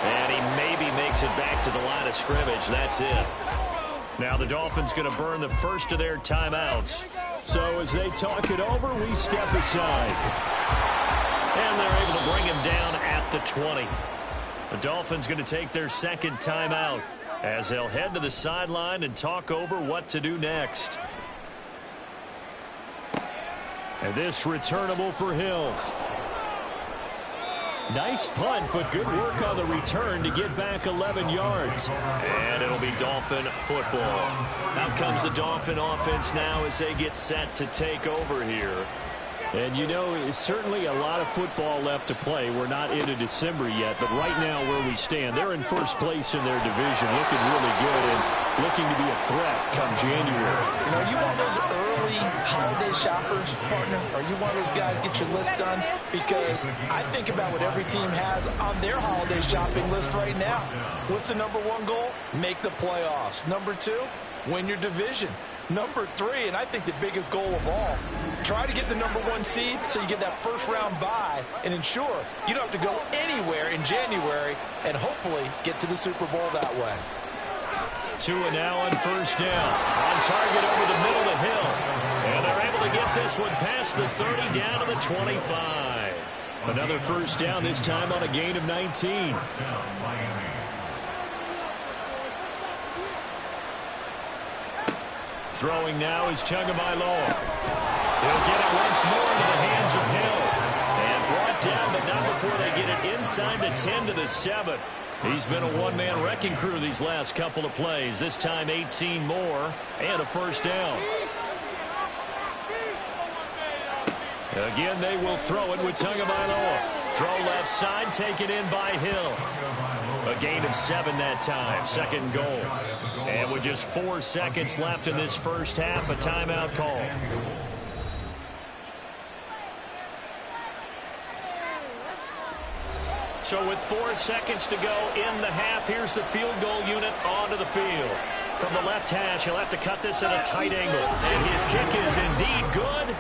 And he maybe makes it back to the line of scrimmage. That's it. Now the Dolphins going to burn the first of their timeouts.
So as they talk it over, we step aside.
And they're able to bring him down at the 20. The Dolphins going to take their 2nd timeout as they'll head to the sideline and talk over what to do next.
And this returnable for Hill. Nice punt, but good work on the return to get back 11 yards.
And it'll be Dolphin football. Out comes the Dolphin offense now as they get set to take over here.
And, you know, it's certainly a lot of football left to play. We're not into December yet, but right now where we stand, they're in first place in their division, looking really good and looking to be a threat come January.
You know, are you one of those early holiday shoppers, partner? Are you one of those guys get your list done? Because I think about what every team has on their holiday shopping list right now. What's the number 1 goal? Make the playoffs. Number 2, win your division. Number 3, and I think the biggest goal of all, try to get the number 1 seed so you get that first-round bye and ensure you don't have to go anywhere in January and hopefully get to the Super Bowl that way.
Tua now on 1st down. On target over the middle of the hill. And they're able to get this one past the 30 down to the 25.
Another 1st down, this time on a gain of 19.
Throwing now is Tagovailoa. He'll get it once more into the hands of Hill. And brought down, but not before they get it inside the 10 to the 7. He's been a one-man wrecking crew these last couple of plays. This time 18 more and a 1st down. Again, they will throw it with Tagovailoa. Throw left side, taken in by Hill. A gain of 7 that time, 2nd and goal. And with just 4 seconds left in this first half, a timeout call. So with 4 seconds to go in the half, here's the field goal unit onto the field. From the left hash, he'll have to cut this at a tight angle. And his kick is indeed good.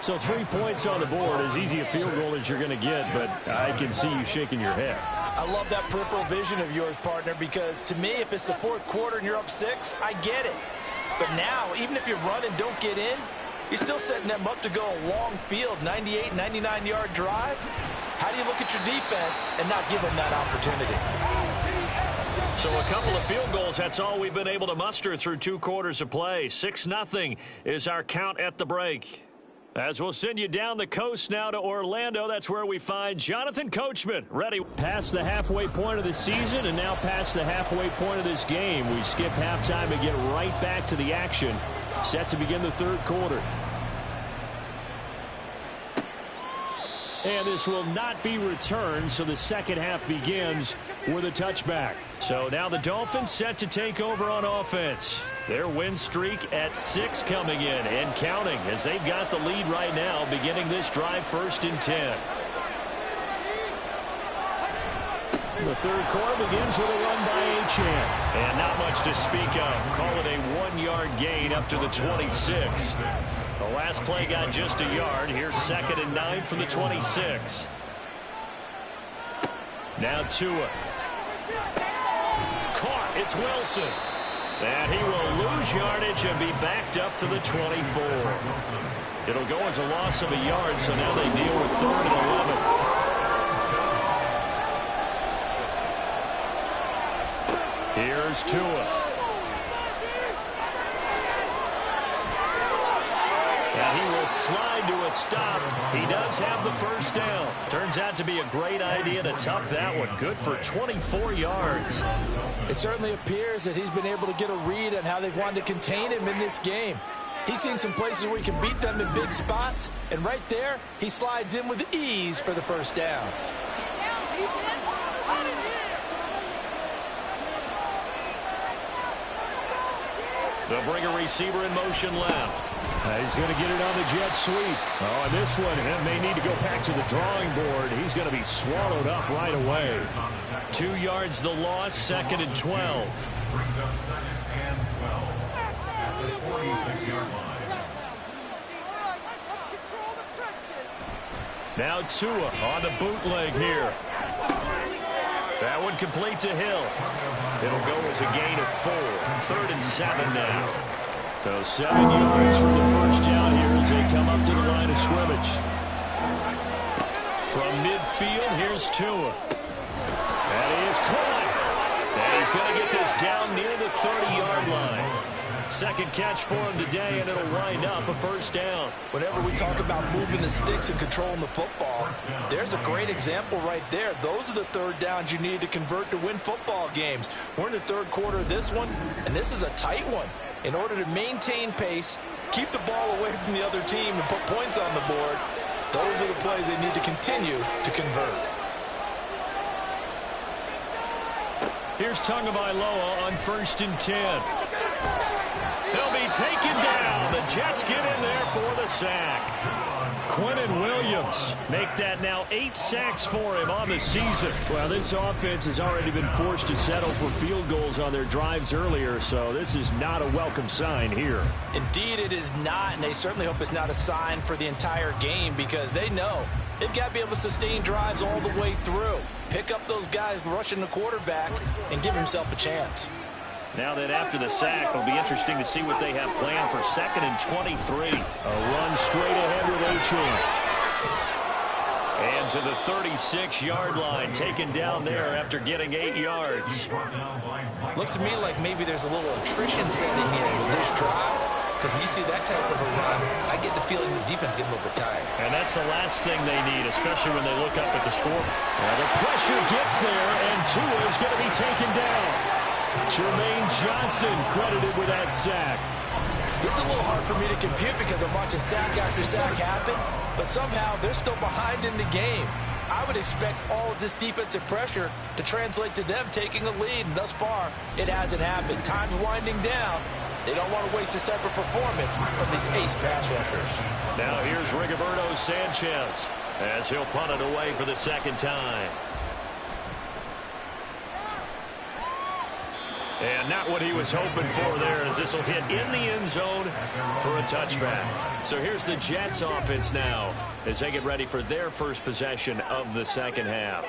So 3 points on the board, as easy a field goal as you're going to get, but I can see you shaking your head.
I love that peripheral vision of yours, partner, because to me, if it's the 4th quarter and you're up 6, I get it. But now, even if you run and don't get in, you're still setting them up to go a long field, 98, 99-yard drive. How do you look at your defense and not give them that opportunity?
So a couple of field goals, that's all we've been able to muster through 2 quarters of play. 6-0 is our count at the break. As we'll send you down the coast now to Orlando, that's where we find Jonathan Coachman ready.
Past the halfway point of the season and now past the halfway point of this game. We skip halftime and get right back to the action. Set to begin the 3rd quarter. And this will not be returned, so the second half begins with a touchback. So now the Dolphins set to take over on offense. Their win streak at 6 coming in and counting as they've got the lead right now, beginning this drive 1st and 10. The third quarter begins with a run by Achane. And not much to speak of. Call it a 1-yard gain up to the 26. The last play got just a yard. Here's 2nd and 9 from the 26. Now Tua. Caught. It's Wilson. And he will lose yardage and be backed up to the 24. It'll go as a loss of a yard, so now they deal with 3rd and 11. Here's Tua. And he will slide to a stop. He does have the first down. Turns out to be a great idea to tuck that one. Good for 24 yards.
It certainly appears that he's been able to get a read on how they've wanted to contain him in this game. He's seen some places where he can beat them in big spots, and right there, he slides in with ease for the first down.
They'll bring a receiver in motion left. He's going to get it on the jet sweep. Oh, and this one may need to go back to the drawing board. He's going to be swallowed up right away. 2 yards the loss, 2nd and 12.
Brings up 2nd and 12 at the 46-yard line.
Now Tua on the bootleg here. That one complete to Hill. It'll go as a gain of 4. 3rd and 7 now. So 7 yards from the first down here as they come up to the line of scrimmage. From midfield, here's Tua. And he is caught. And he's going to get this down near the 30-yard line. Second catch for him today, and it'll wind up a first down.
Whenever we talk about moving the sticks and controlling the football, there's a great example right there. Those are the third downs you need to convert to win football games. We're in the third quarter of this one, and this is a tight one. In order to maintain pace, keep the ball away from the other team, and put points on the board, those are the plays they need to continue to convert.
Here's Tagovailoa on 1st and 10. They'll be taken down. The Jets get in there for the sack. Quinnen Williams make that now 8 sacks for him on the season. Well, this offense has already been forced to settle for field goals on their drives earlier, so this is not a welcome sign here.
Indeed, it is not, and they certainly hope it's not a sign for the entire game because they know they've got to be able to sustain drives all the way through. Pick up those guys rushing the quarterback and give himself a chance.
Now that after the sack, it'll be interesting to see what they have planned for 2nd and 23. A run straight ahead with Achane. And to the 36-yard line, taken down there after getting 8 yards.
Looks to me like maybe there's a little attrition setting in with this drive, because when you see that type of a run, I get the feeling the defense getting a little bit tired.
And that's the last thing they need, especially when they look up at the score. Well, the pressure gets there, and Tua is going to be taken down. Jermaine Johnson credited with that sack.
This is a little hard for me to compute because I'm watching sack after sack happen, but somehow they're still behind in the game. I would expect all of this defensive pressure to translate to them taking a lead, and thus far, it hasn't happened. Time's winding down. They don't want to waste this type of performance from these ace pass rushers.
Now here's Rigoberto Sanchez as he'll punt it away for the second time. And not what he was hoping for there, as this will hit in the end zone for a touchback. So here's the Jets offense now as they get ready for their first possession of the second half.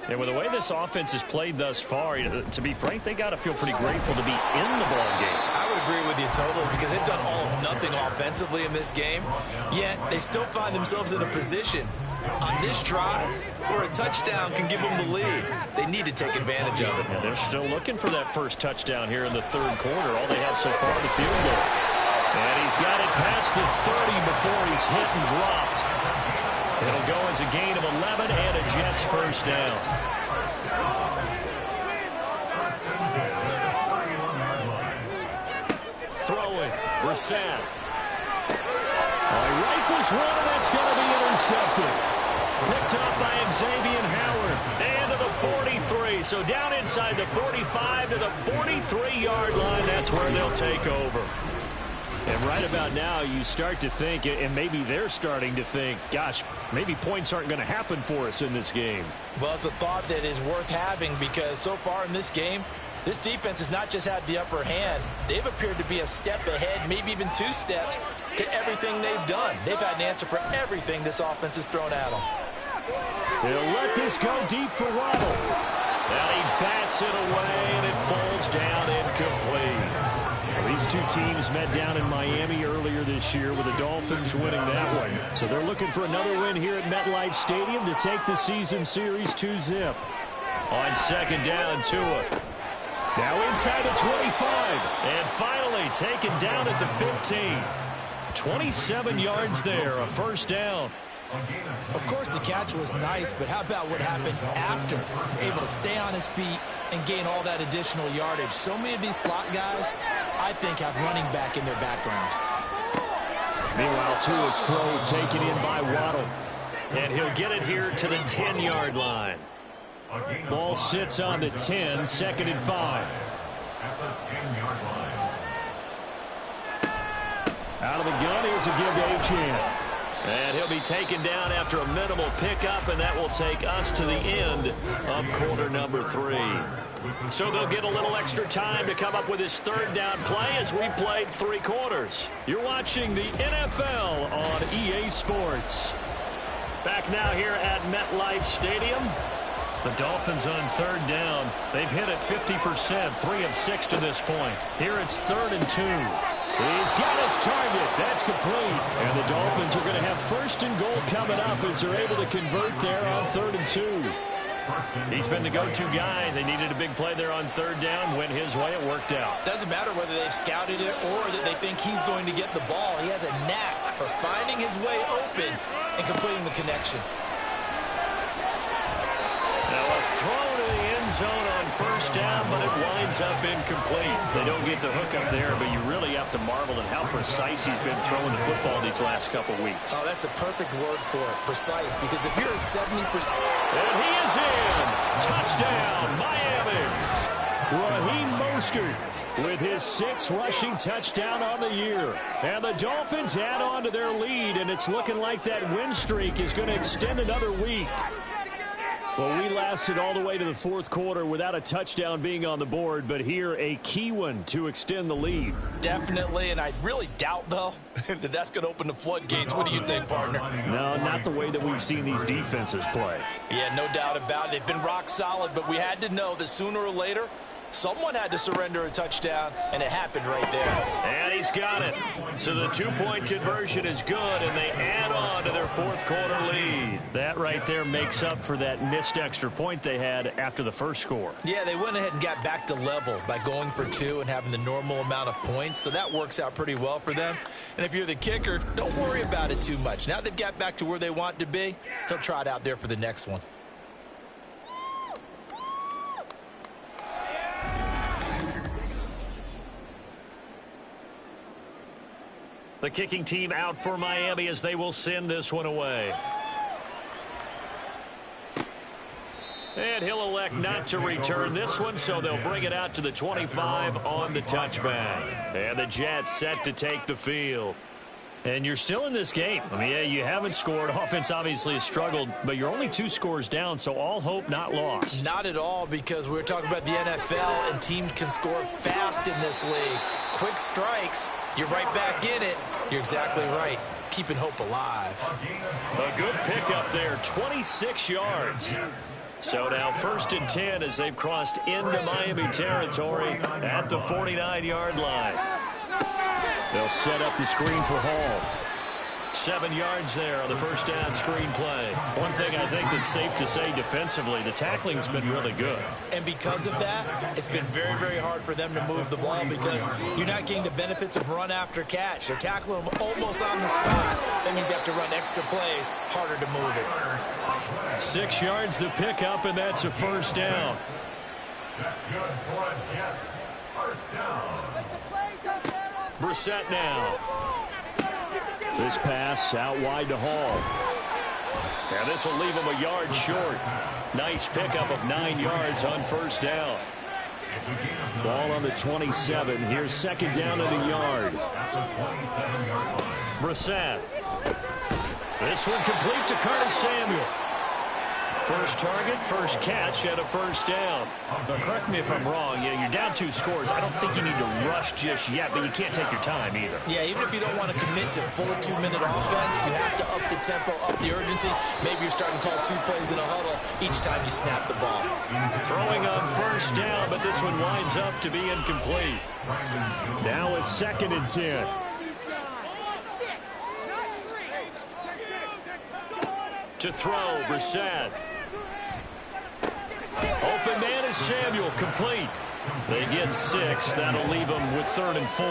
And with the way this offense has played thus far, to be frank, they got to feel pretty grateful to be in the ball game.
I would agree with you totally because they've done all of nothing offensively in this game, yet they still find themselves in a position on this drive where a touchdown can give them the lead. They need to take advantage of it.
And they're still looking for that first touchdown here in the third quarter. All they have so far, the field goal. And he's got it past the 30 before he's hit and dropped. It'll go as a gain of 11 and a Jets first down. Throwing, Brissett. He rifles one, and that's going to be intercepted.
Picked up by Xavier Howard. And to the 43. So down inside the 45 to the 43-yard line. That's where they'll take over.
And right about now, you start to think, and maybe they're starting to think, gosh, maybe points aren't going to happen for us in this game.
Well, it's a thought that is worth having because so far in this game, this defense has not just had the upper hand. They've appeared to be a step ahead, maybe even 2 steps, to everything they've done. They've had an answer for everything this offense has thrown at them.
They'll let this go deep for Waddle.
Well, he bats it away, and it falls down incomplete.
These two teams met down in Miami earlier this year with the Dolphins winning that one. So they're looking for another win here at MetLife Stadium to take the season series 2-zip.
On second down, Tua.
Now inside the 25.
And finally taken down at the 15. 27 yards there, a first down.
Of course, the catch was nice, but how about what happened after? Able to stay on his feet and gain all that additional yardage. So many of these slot guys, I think, have running back in their background.
Meanwhile, Tua's throw is taken in by Waddle.
And he'll get it here to the 10-yard line.
Ball sits on the 10, 2nd and 5.
At the 10-yard line.
Out of the gun, here's a give to Achane.
And he'll be taken down after a minimal pickup, and that will take us to the end of quarter number 3. So they'll get a little extra time to come up with his third down play as we played 3 quarters. You're watching the NFL on EA Sports. Back now here at MetLife Stadium. The Dolphins on third down. They've hit it 50%, 3 of 6 to this point. Here it's 3rd and 2.
He's got his target. That's complete. And the Dolphins are going to have 1st and goal coming up as they're able to convert there on 3rd and 2.
He's been the go-to guy. They needed a big play there on 3rd down. Went his way. It worked out.
Doesn't matter whether they've scouted it or that they think he's going to get the ball. He has a knack for finding his way open and completing the connection.
Now a throw to the end zone on 1st down, but it winds up incomplete.
They don't get the hook up there, but you really have to marvel at how precise he's been throwing the football these last couple weeks.
Oh, that's the perfect word for it, precise, because if you're at 70%...
And he is in! Touchdown, Miami!
Raheem Mostert with his 6th rushing touchdown on the year. And the Dolphins add on to their lead, and it's looking like that win streak is going to extend another week. Well, we lasted all the way to the 4th quarter without a touchdown being on the board, but here a key one to extend the lead.
Definitely, and I really doubt, though, that that's going to open the floodgates. What do you think, partner?
No, not the way that we've seen these defenses play.
Yeah, no doubt about it. They've been rock solid, but we had to know that sooner or later, someone had to surrender a touchdown, and it happened right there.
And he's got it. So the 2-point conversion is good, and they add on to their 4th quarter lead.
That right there makes up for that missed extra point they had after the first score.
Yeah, they went ahead and got back to level by going for 2 and having the normal amount of points, so that works out pretty well for them. And if you're the kicker, don't worry about it too much. Now they've got back to where they want to be, they'll try it out there for the next one.
The kicking team out for Miami as they will send this one away. And he'll elect not to return this one, so they'll bring it out to the 25 on the touchback. And the Jets set to take the field. And you're still in this game. I mean, yeah, you haven't scored. Offense obviously has struggled, but you're only 2 scores down, so all hope not lost.
Not at all, because we're talking about the NFL, and teams can score fast in this league. Quick strikes, you're right back in it. You're exactly right. Keeping hope alive.
A good pickup there, 26 yards. So now 1st and 10 as they've crossed into Miami territory at the 49-yard line.
They'll set up the screen for Hall.
7 yards there on the first down screen play. One thing I think that's safe to say defensively, the tackling's been really good.
And because of that, it's been very, very hard for them to move the ball because you're not getting the benefits of run after catch. They're tackling them almost on the spot. That means you have to run extra plays, harder to move it.
6 yards the pickup, and that's a first down.
That's good for a Jets. First down.
Brissett now.
This pass out wide to Hall. And this will leave him a yard short. Nice pickup of 9 yards on first down. Ball on the 27. Here's second down in the yard. Brissett. This one complete to Curtis Samuel. First target, first catch, and a first down. Now, correct me if I'm wrong. Yeah, you're down 2 scores. I don't think you need to rush just yet, but you can't take your time either.
Yeah, even if you don't want to commit to full 2-minute offense, you have to up the tempo, up the urgency. Maybe you're starting to call 2 plays in a huddle each time you snap the ball.
Throwing on first down, but this one winds up to be incomplete. Now a 2nd and 10. To throw, Brissett. Open man is Samuel, complete. They get 6. That'll leave them with 3rd and 4.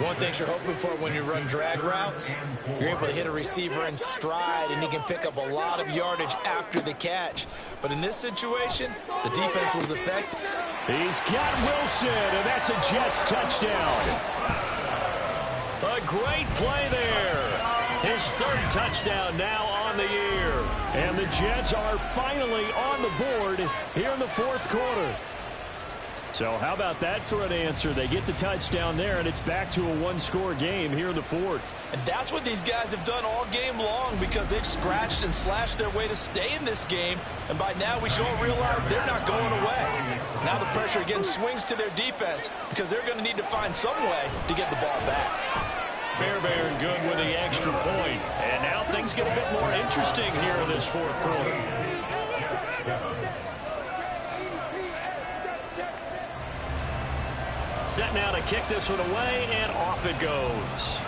One thing you're hoping for when you run drag routes, you're able to hit a receiver in stride, and he can pick up a lot of yardage after the catch. But in this situation, the defense was effective.
He's got Wilson, and that's a Jets touchdown. A great play there. His 3rd touchdown now on the year. And the Jets are finally on the board here in the 4th quarter. So how about that for an answer? They get the touchdown there, and it's back to a 1-score game here in the 4th.
And that's what these guys have done all game long, because they've scratched and slashed their way to stay in this game. And by now we should all realize they're not going away. Now the pressure again swings to their defense, because they're going to need to find some way to get the ball back.
Fairbairn good with the extra point. And now things get a bit more interesting here in this 4th quarter. Set now to kick this one away, and off it goes.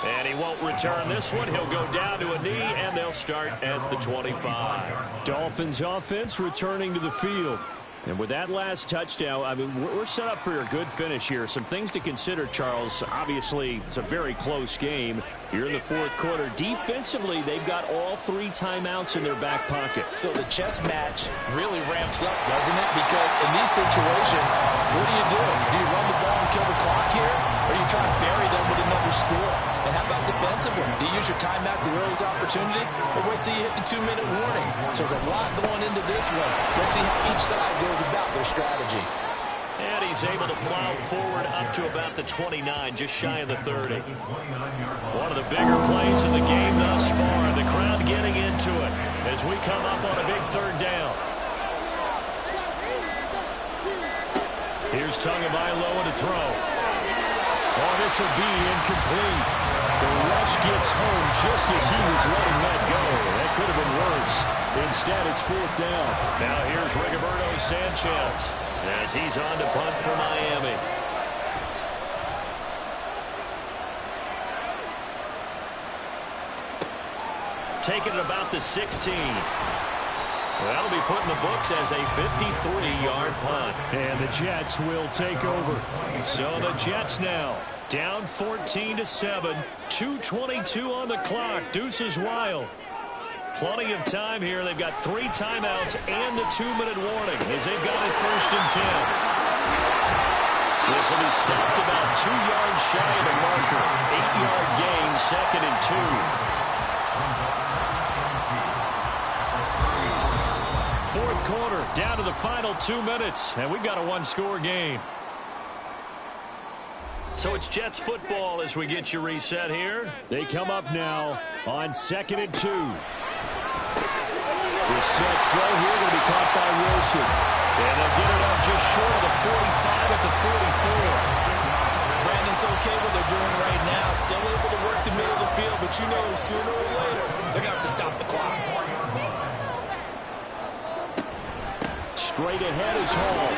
And he won't return this one. He'll go down to a knee, and they'll start at the 25. Dolphins offense returning to the field. And with that last touchdown, I mean, we're set up for a good finish here. Some things to consider, Charles. Obviously, it's a very close game. You're in the 4th quarter. Defensively, they've got all 3 timeouts in their back pocket.
So the chess match really ramps up, doesn't it? Because in these situations, what do? Do you run the ball and kill the clock here? Or do you try to bury them with another score? And how about defensively? Do you use your timeouts at the earliest opportunity? Or wait till you hit the 2-minute warning? So there's a lot going into this one. Let's see how each side goes about their strategy.
And he's able to plow forward up to about the 29, just shy of the 30. One of the bigger plays in the game thus far. The crowd getting into it as we come up on a big 3rd down. Here's Tagovailoa to throw. Oh, this will be incomplete. The rush gets home just as he was letting that go. That could have been worse. Instead, it's 4th down. Now here's Rigoberto Sanchez as he's on to punt for Miami. Taking it about the 16. Well, that'll be put in the books as a 53-yard punt. And the Jets will take over. So the Jets now down 14-7. 2:22 on the clock. Deuces wild. Plenty of time here. They've got 3 timeouts and the 2-minute warning as they've got it 1st and 10. This will be stopped about 2 yards shy of the marker. 8-yard gain, 2nd and 2. 4th quarter, down to the final 2 minutes, and we've got a 1-score game. So it's Jets football as we get you reset here. They come up now on 2nd and 2. Brissett's throw here going to be caught by Wilson. And they'll get it up just short of the 45 at the 44.
Brandon's okay what they're doing right now. Still able to work the middle of the field, but you know sooner or later they're going to have to stop the clock.
Straight ahead is Hall.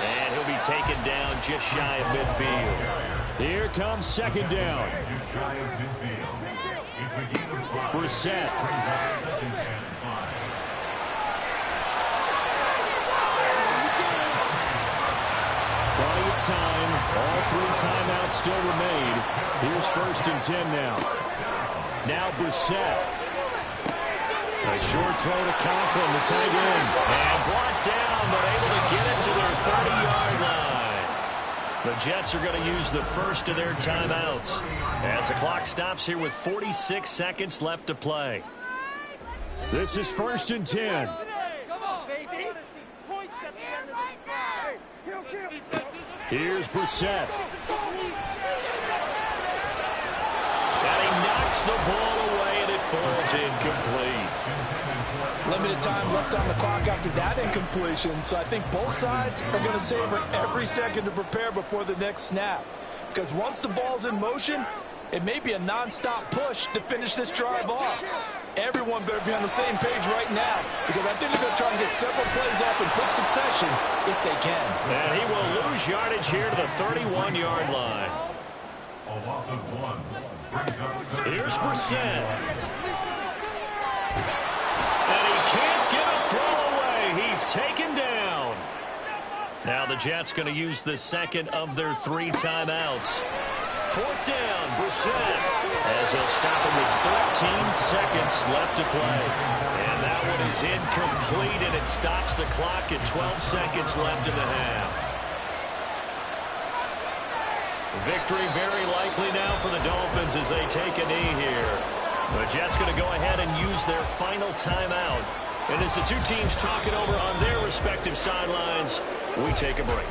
And he'll be taken down just shy of midfield. Here comes 2nd down. Brissett. Plenty of time. All 3 timeouts still remain. Here's 1st and 10 now. Now Brissett. A short throw to Conklin, the tight end. And blocked down, but able to get it to their 30-yard line.
The Jets are going to use the first of their timeouts as the clock stops here with 46 seconds left to play.
This is 1st and 10. Here's Brissett.
And he knocks the ball away, and it falls incomplete.
Limited time left on the clock after that incompletion, so I think both sides are going to savor every second to prepare before the next snap. Because once the ball's in motion, it may be a non-stop push to finish this drive off. Everyone better be on the same page right now, because I think they're going to try and get several plays off in quick succession if they can.
And he will lose yardage here to the 31-yard line.
A loss of 1 brings up
Here's Brissett. And he can't get a throw away. He's taken down. Now the Jets going to use the second of their 3 timeouts. 4th down, Brissett, as he'll stop it with 13 seconds left to play. And that one is incomplete, and it stops the clock at 12 seconds left in the half. Victory very likely now for the Dolphins as they take a knee here. The Jets going to go ahead and use their final timeout. And as the two teams talk it over on their respective sidelines, we take a break.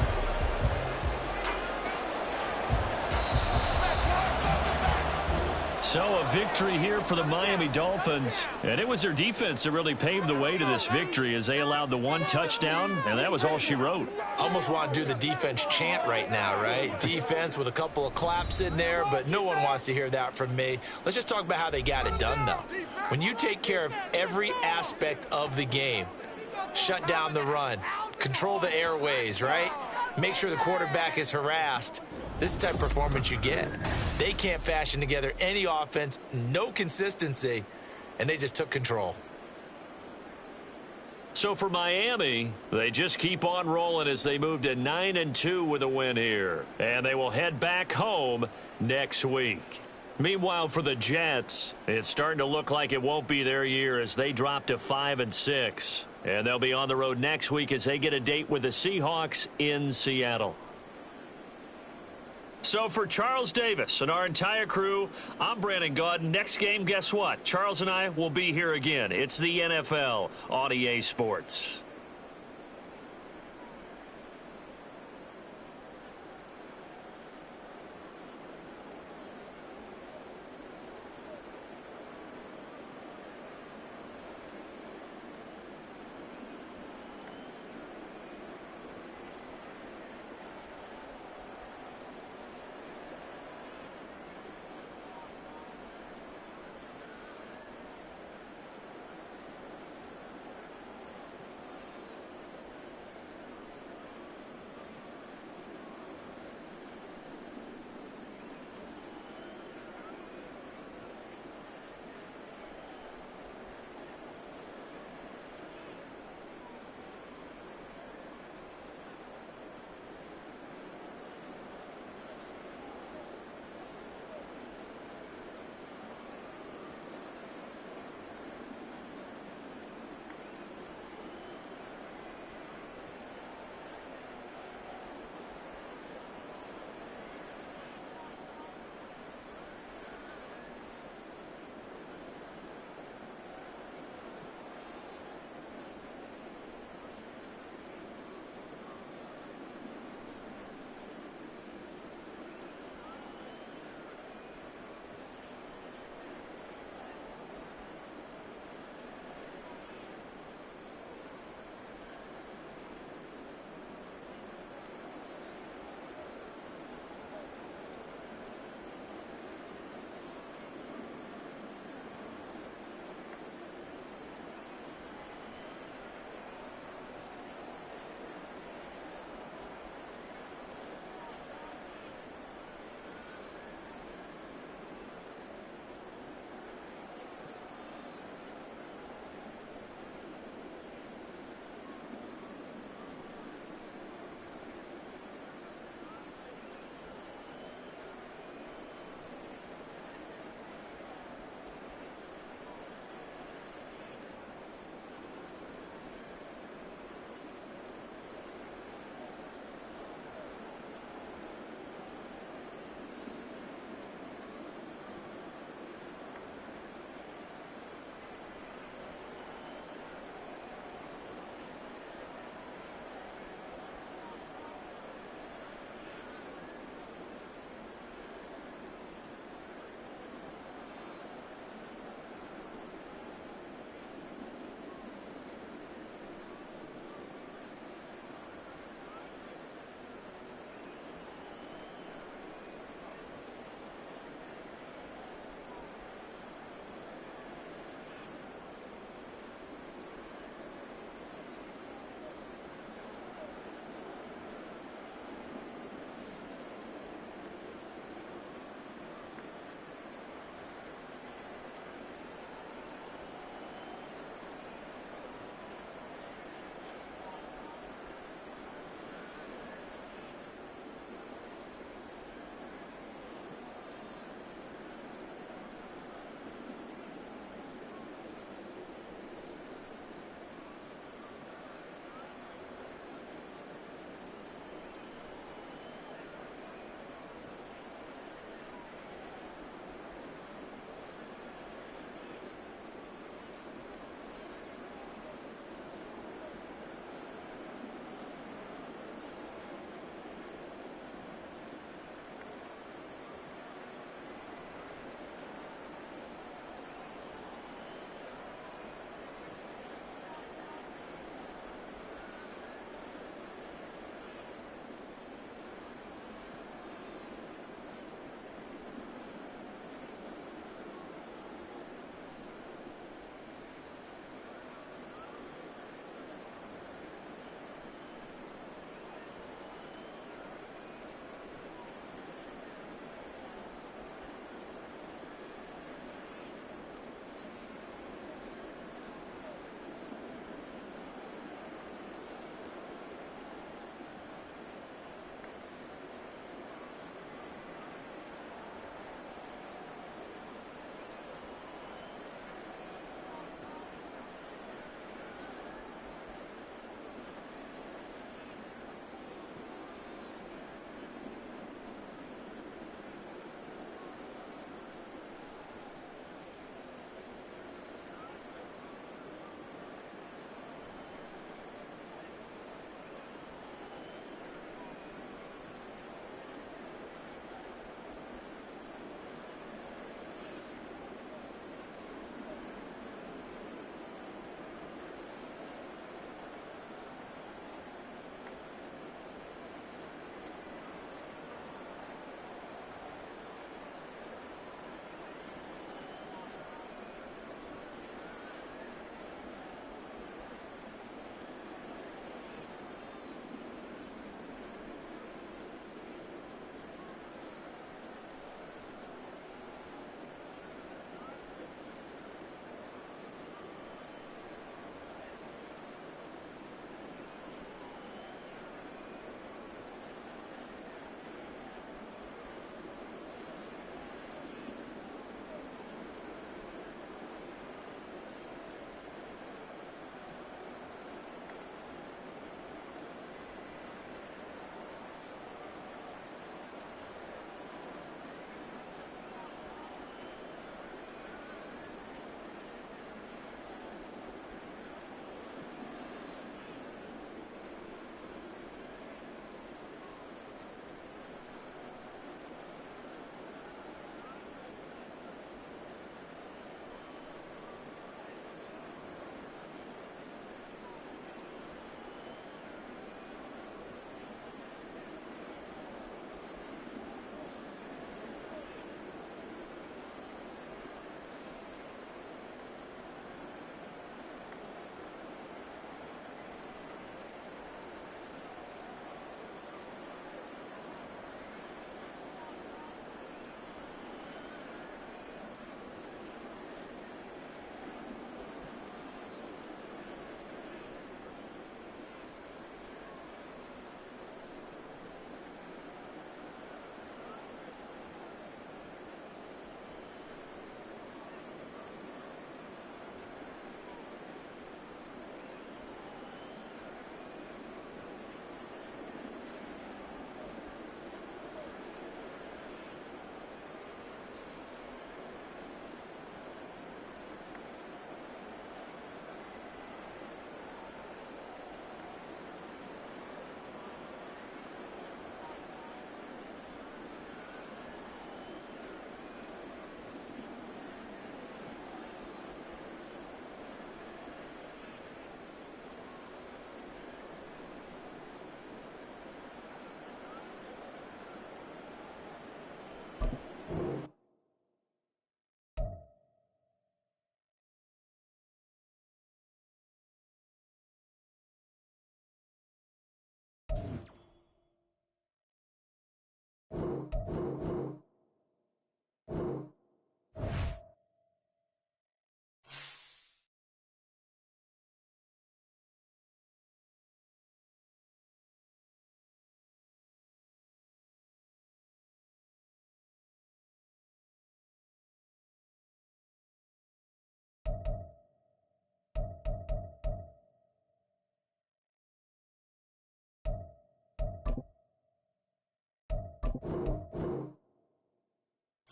So a victory here for the Miami Dolphins. And it was their defense that really paved the way to this victory as they allowed the 1 touchdown, and that was all she wrote.
Almost want to do the defense chant right now, right? Defense with a couple of claps in there, but no one wants to hear that from me. Let's just talk about how they got it done, though. When you take care of every aspect of the game, shut down the run, control the airways, right? Make sure the quarterback is harassed. This type of performance you get. They can't fashion together any offense, no consistency, and they just took control.
So for Miami, they just keep on rolling as they move to 9-2 with a win here. And they will head back home next week. Meanwhile, for the Jets, it's starting to look like it won't be their year as they drop to 5-6. And they'll be on the road next week as they get a date with the Seahawks in Seattle. So for Charles Davis and our entire crew, I'm Brandon Gaudin. Next game, guess what? Charles and I will be here again. It's the NFL on EA Sports.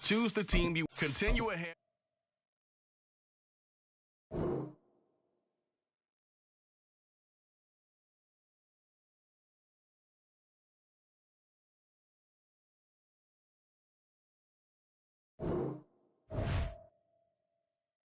Choose the team you continue ahead.